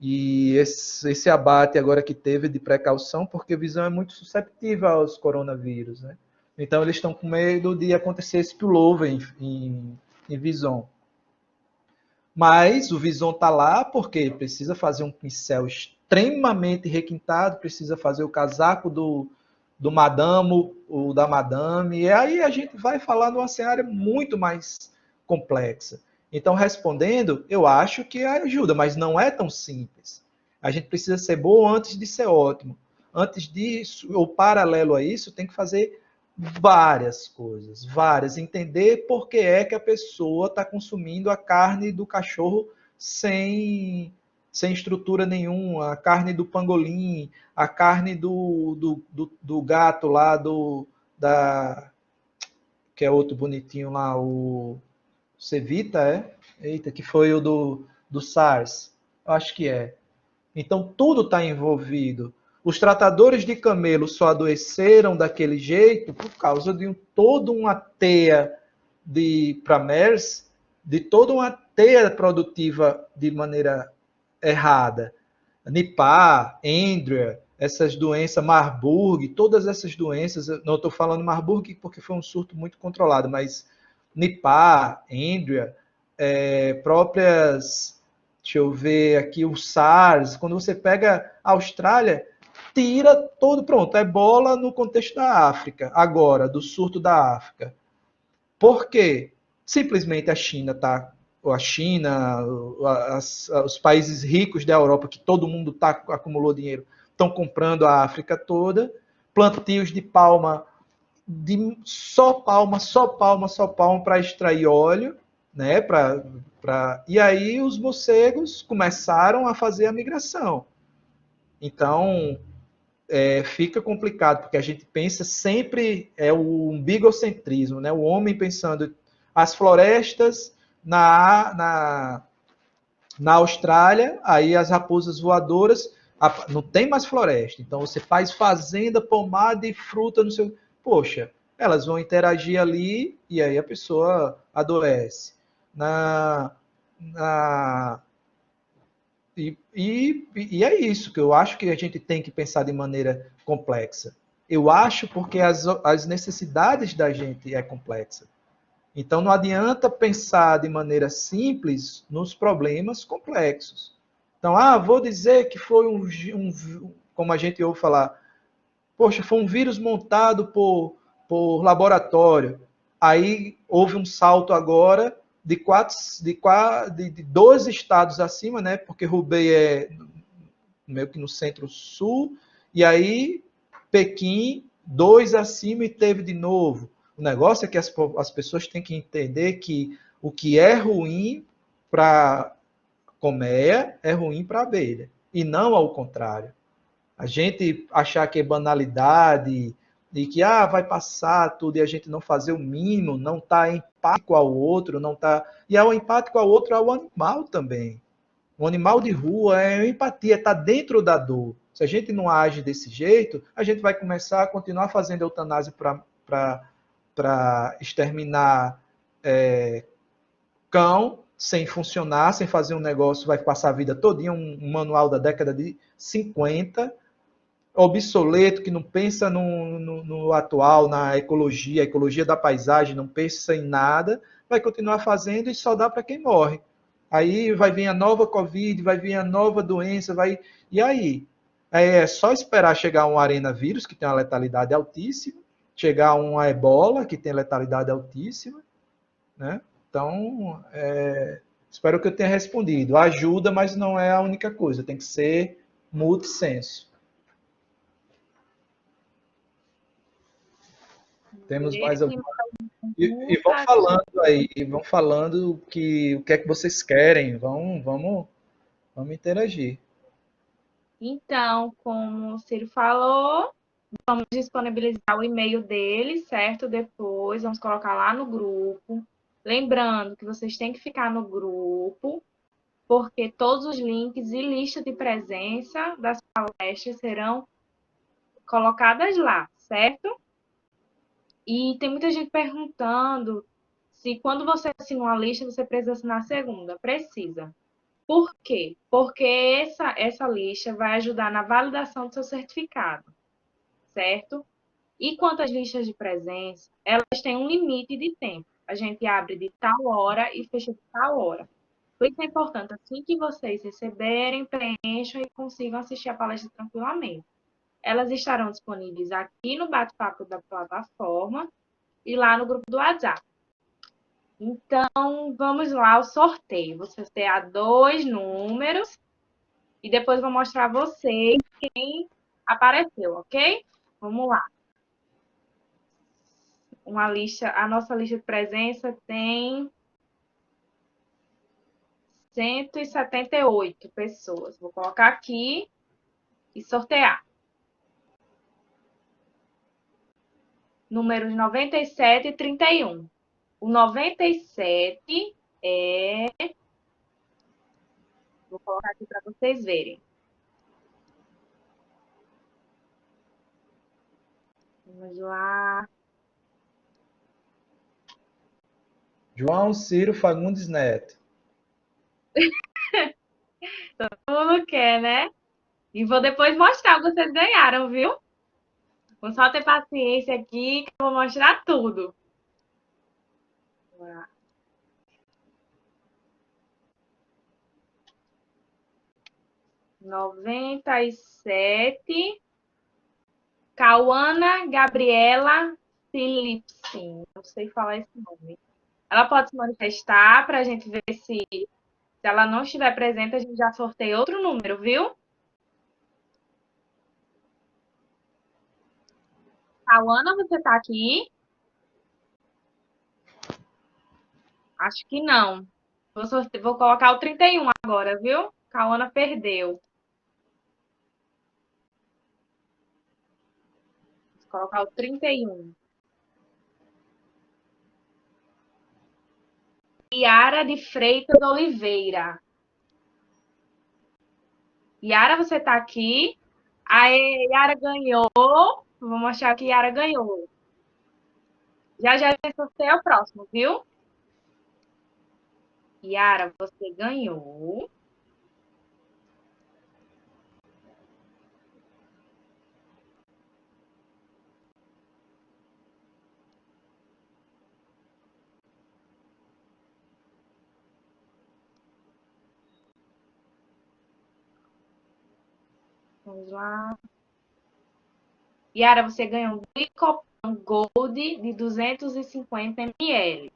E esse abate agora que teve de precaução, porque visão é muito susceptível aos coronavírus, né? Então, eles estão com medo de acontecer esse spillover em visão. Mas o Vison está lá porque precisa fazer um pincel extremamente requintado, precisa fazer o casaco do madamo, o da madame, e aí a gente vai falar numa área muito mais complexa. Então, respondendo, eu acho que ajuda, mas não é tão simples. A gente precisa ser bom antes de ser ótimo. Antes disso, ou paralelo a isso, tem que fazer várias coisas, várias. Entender por que é que a pessoa está consumindo a carne do cachorro sem estrutura nenhuma, a carne do pangolim, a carne do gato lá, que é outro bonitinho lá, o Cevita, é? Eita, que foi o do SARS. Acho que é. Então, tudo está envolvido. Os tratadores de camelo só adoeceram daquele jeito por causa de toda uma teia para MERS, de toda uma teia produtiva de maneira errada. Nipah, Andrea, essas doenças, Marburg, todas essas doenças, não estou falando Marburg porque foi um surto muito controlado, mas Nipah, Andrea, próprias... Deixa eu ver aqui o SARS. Quando você pega a Austrália, tira todo. Pronto, ebola no contexto da África, agora, do surto da África. Por quê? Simplesmente a China está. A China, os países ricos da Europa, que todo mundo acumulou dinheiro, estão comprando a África toda. Plantios de palma, só palma para extrair óleo, né? E aí os morcegos começaram a fazer a migração. Então, fica complicado, porque a gente pensa sempre, o umbigocentrismo, né? O homem pensando as florestas na Austrália, aí as raposas voadoras, não tem mais floresta. Então, você faz fazenda, pomada e fruta, não sei. Poxa, elas vão interagir ali e aí a pessoa adoece. E é isso que eu acho que a gente tem que pensar de maneira complexa. Eu acho porque as necessidades da gente é complexa. Então não adianta pensar de maneira simples nos problemas complexos. Então, vou dizer que foi como a gente ouve falar, poxa, foi um vírus montado por laboratório. Aí houve um salto agora de 12 estados acima, né? Porque Hubei é meio que no centro-sul, e aí Pequim, 2 acima e teve de novo. O negócio é que as pessoas têm que entender que o que é ruim para colmeia é ruim para abelha, e não ao contrário. A gente achar que é banalidade e que vai passar tudo e a gente não fazer o mínimo, não estar empático ao outro, não tá. E ao empático ao outro ao animal também. O animal de rua é empatia, está dentro da dor. Se a gente não age desse jeito, a gente vai começar a continuar fazendo eutanásia para exterminar cão sem funcionar, sem fazer um negócio, vai passar a vida todinha, um manual da década de 50, obsoleto, que não pensa no atual, na ecologia, a ecologia da paisagem, não pensa em nada, vai continuar fazendo e só dá para quem morre. Aí vai vir a nova Covid, vai vir a nova doença, e aí? É só esperar chegar um arenavírus, que tem uma letalidade altíssima, chegar uma ebola, que tem letalidade altíssima, né? Então, espero que eu tenha respondido. Ajuda, mas não é a única coisa, tem que ser multissenso. Temos mais alguma coisa? E vão falando aí, vão falando o que é que vocês querem, vamos interagir. Então, como o Ciro falou, vamos disponibilizar o e-mail dele, certo? Depois, vamos colocar lá no grupo. Lembrando que vocês têm que ficar no grupo, porque todos os links e lista de presença das palestras serão colocadas lá, certo? E tem muita gente perguntando se quando você assina uma lista, você precisa assinar a segunda. Precisa. Por quê? Porque essa lista vai ajudar na validação do seu certificado, certo? E quanto às listas de presença, elas têm um limite de tempo. A gente abre de tal hora e fecha de tal hora. Por isso é importante, assim que vocês receberem, preencham e consigam assistir a palestra tranquilamente. Elas estarão disponíveis aqui no bate-papo da plataforma e lá no grupo do WhatsApp. Então, vamos lá ao sorteio. Vou sortear 2 números e depois vou mostrar a vocês quem apareceu, ok? Vamos lá. A nossa lista de presença tem 178 pessoas. Vou colocar aqui e sortear. Números 97 e 31. O 97 é... Vou colocar aqui para vocês verem. Vamos lá. João Ciro Fagundes Neto. Todo mundo quer, né? E vou depois mostrar o que vocês ganharam, viu? Vamos só ter paciência aqui que eu vou mostrar tudo. 97. Cauana Gabriela Philipsin. Não sei falar esse nome. Ela pode se manifestar para a gente ver se ela não estiver presente, a gente já sorteia outro número, viu? Cauana, você está aqui? Acho que não. Vou colocar o 31 agora, viu? Cauana perdeu. Vou colocar o 31. Yara de Freitas Oliveira. Yara, você está aqui? Aê, Yara ganhou. Vou mostrar que Yara ganhou. Já já vai sorteio o próximo, viu? Yara, você ganhou. Vamos lá. Yara, você ganhou um Glicopão Gold de 250 ml,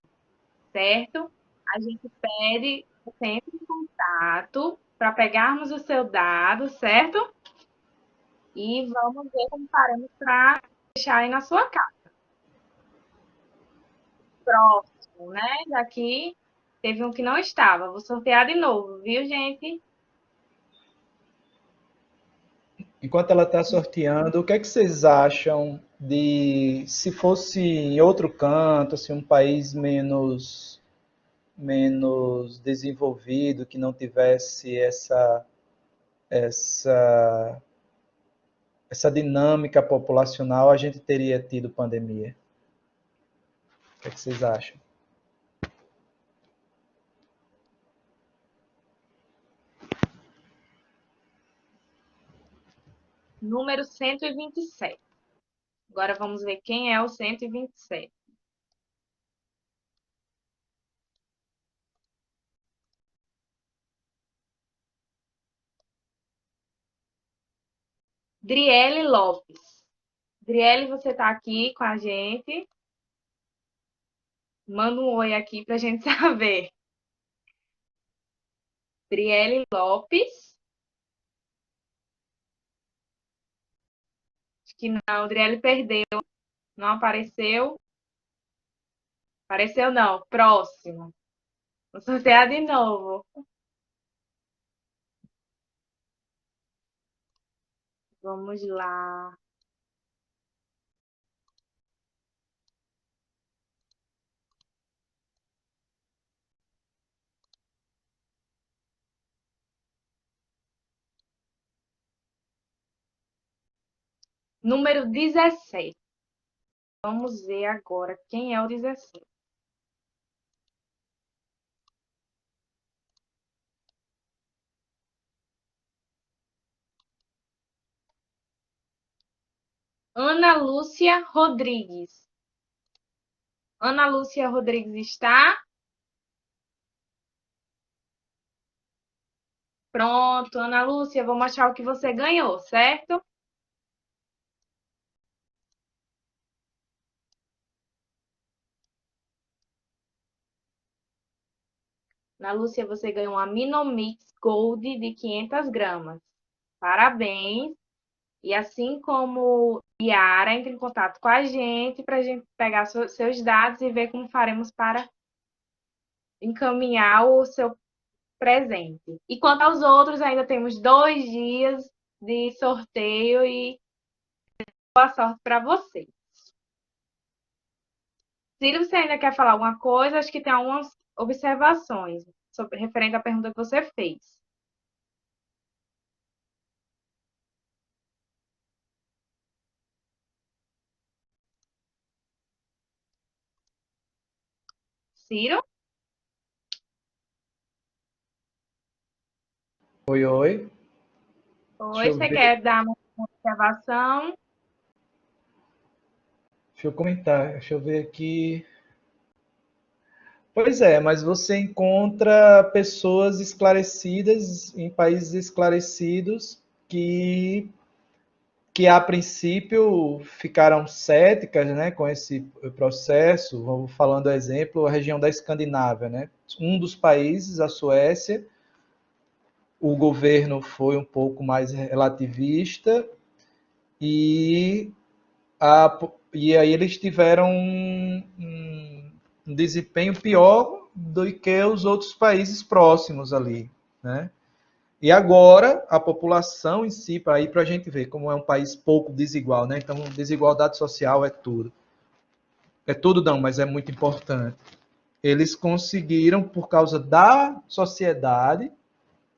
certo? A gente pede sempre em contato para pegarmos o seu dado, certo? E vamos ver como faremos para deixar aí na sua casa. Próximo, né? Daqui teve um que não estava. Vou sortear de novo, viu, gente? Enquanto ela está sorteando, o que é que vocês acham de se fosse em outro canto, assim, um país menos desenvolvido, que não tivesse essa, essa dinâmica populacional, a gente teria tido pandemia? O que é que vocês acham? Número 127. Agora vamos ver quem é o 127. Driele Lopes. Driele, você está aqui com a gente? Manda um oi aqui para a gente saber. Driele Lopes. Acho que não, Driele perdeu. Não apareceu. Apareceu não. Próximo. Vou sortear de novo. Vamos lá. Número 17. Vamos ver agora quem é o 17. Ana Lúcia Rodrigues. Ana Lúcia Rodrigues está? Pronto, Ana Lúcia, vou mostrar o que você ganhou, certo? Ana Lúcia, você ganhou uma Minomix Gold de 500 gramas. Parabéns! E assim como Yara, entre em contato com a gente para a gente pegar seus dados e ver como faremos para encaminhar o seu presente. E quanto aos outros, ainda temos 2 dias de sorteio e boa sorte para você. Se você ainda quer falar alguma coisa, acho que tem algumas observações sobre, referente à pergunta que você fez. Ciro? Oi, oi. Deixa Oi, eu você ver. quer dar uma observação? Deixa eu comentar. Deixa eu ver aqui. Pois é, mas você encontra pessoas esclarecidas em países esclarecidos que a princípio ficaram céticas, né, com esse processo. Vamos falando exemplo, a região da Escandinávia, né? Um dos países, a Suécia, o governo foi um pouco mais relativista e, e aí eles tiveram um desempenho pior do que os outros países próximos ali, né? E agora, a população em si, para ir para a gente ver como é um país pouco desigual, né? Então, desigualdade social é tudo. É tudo não, mas é muito importante. Eles conseguiram, por causa da sociedade,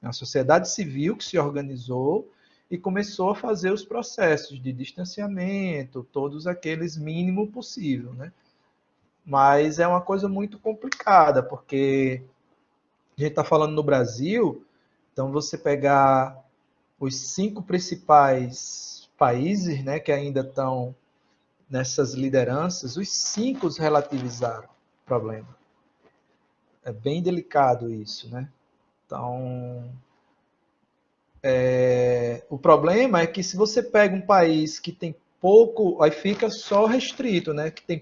a sociedade civil que se organizou e começou a fazer os processos de distanciamento, todos aqueles mínimo possível, né? Mas é uma coisa muito complicada, porque a gente está falando no Brasil, então você pegar os 5 principais países, né, que ainda estão nessas lideranças, os 5 relativizaram o problema. É bem delicado isso, né? Então, o problema é que se você pega um país que tem pouco, aí fica só restrito, né? Que tem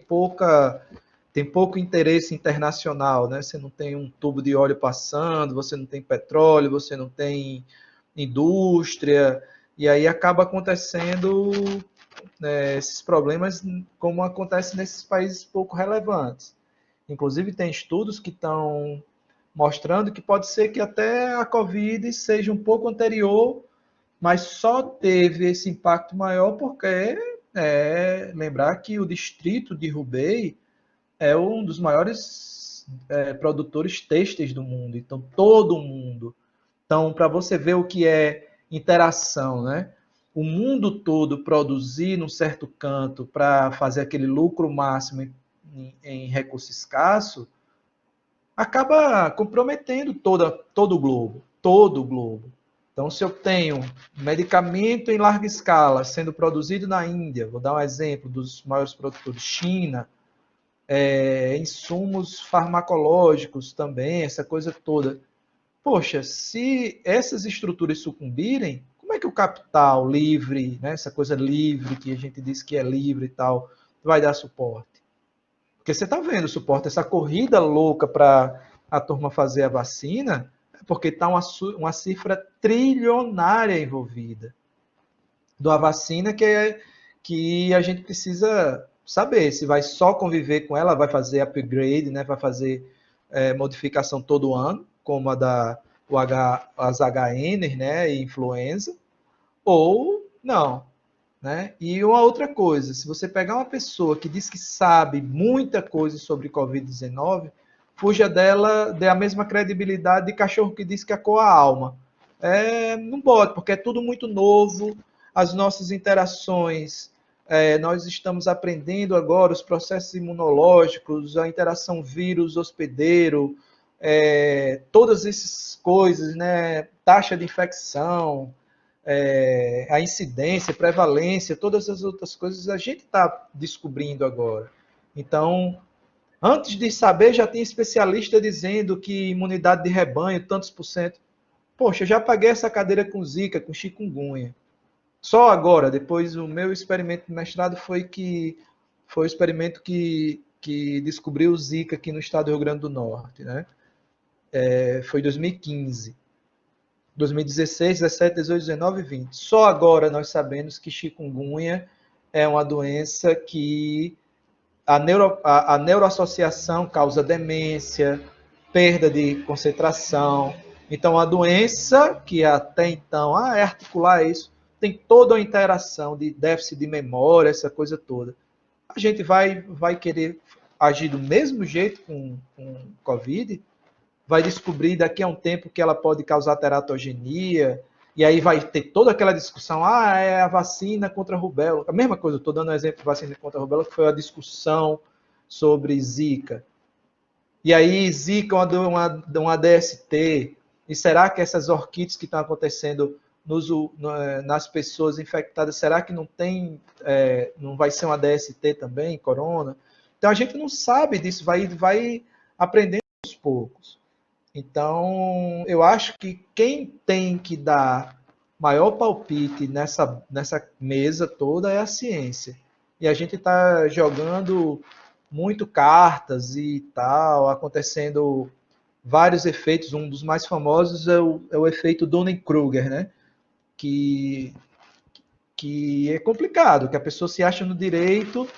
pouco interesse internacional, né? Você não tem um tubo de óleo passando, você não tem petróleo, você não tem indústria, e aí acaba acontecendo, né, esses problemas como acontece nesses países pouco relevantes. Inclusive tem estudos que estão mostrando que pode ser que até a Covid seja um pouco anterior, mas só teve esse impacto maior porque lembrar que o distrito de Hubei é um dos maiores produtores têxteis do mundo. Então, todo mundo. Então, para você ver o que é interação, né? O mundo todo produzir num certo canto para fazer aquele lucro máximo em recurso escasso, acaba comprometendo todo o globo. Todo o globo. Então, se eu tenho medicamento em larga escala sendo produzido na Índia, vou dar um exemplo dos maiores produtores, China, insumos farmacológicos também, essa coisa toda. Poxa, se essas estruturas sucumbirem, como é que o capital livre, né, essa coisa livre que a gente diz que é livre e tal, vai dar suporte? Porque você está vendo o suporte, essa corrida louca para a turma fazer a vacina, é porque está uma cifra trilionária envolvida da vacina que a gente precisa saber se vai só conviver com ela, vai fazer upgrade, né, vai fazer modificação todo ano, como a as HN, né, e influenza, ou não, né? E uma outra coisa, se você pegar uma pessoa que diz que sabe muita coisa sobre Covid-19, fuja dela, dê a mesma credibilidade de cachorro que diz que acoa a alma. Não pode, porque é tudo muito novo, as nossas interações Nós estamos aprendendo agora os processos imunológicos, a interação vírus-hospedeiro, todas essas coisas, né? Taxa de infecção, a incidência, prevalência, todas as outras coisas a gente está descobrindo agora. Então, antes de saber, já tem especialista dizendo que imunidade de rebanho, tantos por cento. Poxa, eu já paguei essa cadeira com zika, com chikungunya. Só agora, depois o meu experimento de mestrado foi o experimento que descobriu o Zika aqui no estado do Rio Grande do Norte, né? Foi 2015. 2016, 17, 18, 19 e 20. Só agora nós sabemos que chikungunya é uma doença que a neuroassociação causa demência, perda de concentração. Então, a doença que até então é articular isso, tem toda a interação de déficit de memória, essa coisa toda. A gente vai querer agir do mesmo jeito com Covid, vai descobrir daqui a um tempo que ela pode causar teratogenia, e aí vai ter toda aquela discussão, é a vacina contra a rubéola. A mesma coisa, estou dando um exemplo de vacina contra a rubéola, que foi a discussão sobre Zika. E aí, Zika é uma DST, e será que essas orquites que estão acontecendo nas pessoas infectadas, será que não vai ser uma DST também, corona? Então, a gente não sabe disso, vai aprendendo aos poucos. Então, eu acho que quem tem que dar maior palpite nessa mesa toda é a ciência. E a gente está jogando muito cartas e tal, acontecendo vários efeitos. Um dos mais famosos é o efeito Dunning-Kruger, né? Que, que é complicado, que a pessoa se acha no direito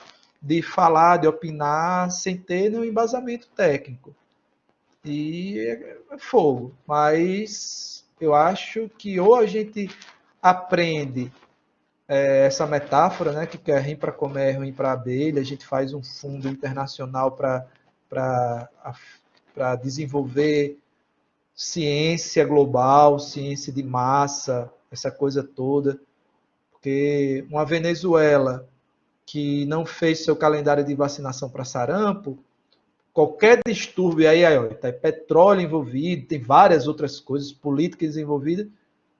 de falar, de opinar, sem ter nenhum embasamento técnico. E é fogo. Mas eu acho que ou a gente aprende essa metáfora, né, que quer rim para comer, ruim para abelha, a gente faz um fundo internacional para desenvolver ciência global, ciência de massa, essa coisa toda, porque uma Venezuela que não fez seu calendário de vacinação para sarampo, qualquer distúrbio aí, ó, tem petróleo envolvido, tem várias outras coisas, políticas envolvidas,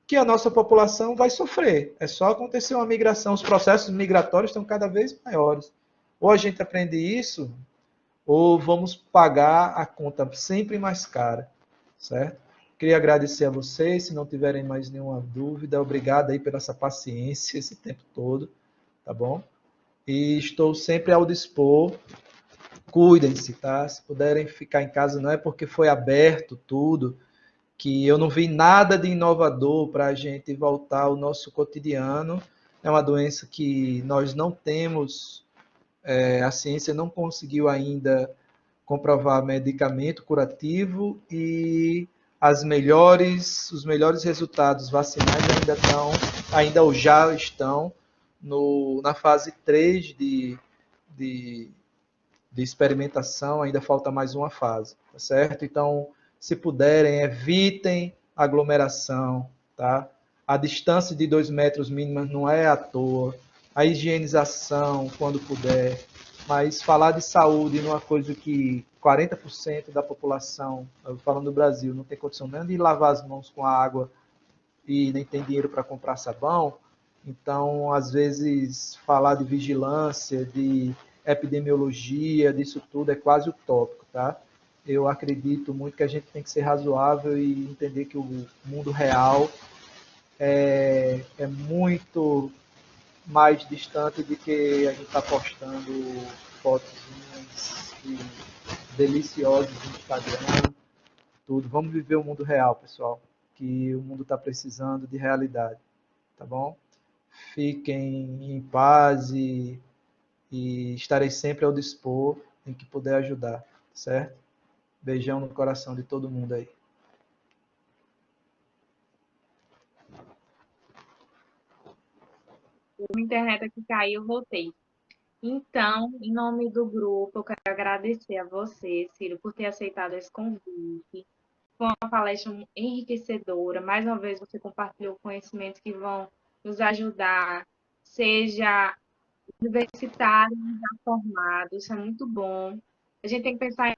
que a nossa população vai sofrer. É só acontecer uma migração, os processos migratórios estão cada vez maiores. Ou a gente aprende isso, ou vamos pagar a conta sempre mais cara, certo? Queria agradecer a vocês, se não tiverem mais nenhuma dúvida, obrigado aí pela essa paciência esse tempo todo, tá bom? E estou sempre ao dispor. Cuidem-se, tá? Se puderem ficar em casa, não é porque foi aberto tudo, que eu não vi nada de inovador para a gente voltar ao nosso cotidiano. É uma doença que nós não temos, a ciência não conseguiu ainda comprovar medicamento curativo e os melhores resultados vacinais ainda ou já estão na fase 3 de experimentação, ainda falta mais uma fase, tá certo? Então, se puderem, evitem aglomeração, tá? A distância de 2 metros mínima não é à toa, a higienização, quando puder, mas falar de saúde numa coisa que 40% da população, falando do Brasil, não tem condição nem de lavar as mãos com a água e nem tem dinheiro para comprar sabão, então, às vezes, falar de vigilância, de epidemiologia, disso tudo é quase utópico, tá? Eu acredito muito que a gente tem que ser razoável e entender que o mundo real é muito mais distante do que a gente está postando fotos deliciosas no Instagram, tudo. Vamos viver o mundo real, pessoal, que o mundo está precisando de realidade, tá bom? Fiquem em paz e estarei sempre ao dispor em que puder ajudar, certo? Beijão no coração de todo mundo aí. A internet aqui caiu, eu voltei. Então, em nome do grupo, eu quero agradecer a você, Ciro, por ter aceitado esse convite. Foi uma palestra enriquecedora. Mais uma vez, você compartilhou conhecimentos que vão nos ajudar, seja universitários já formados, isso é muito bom. A gente tem que pensar em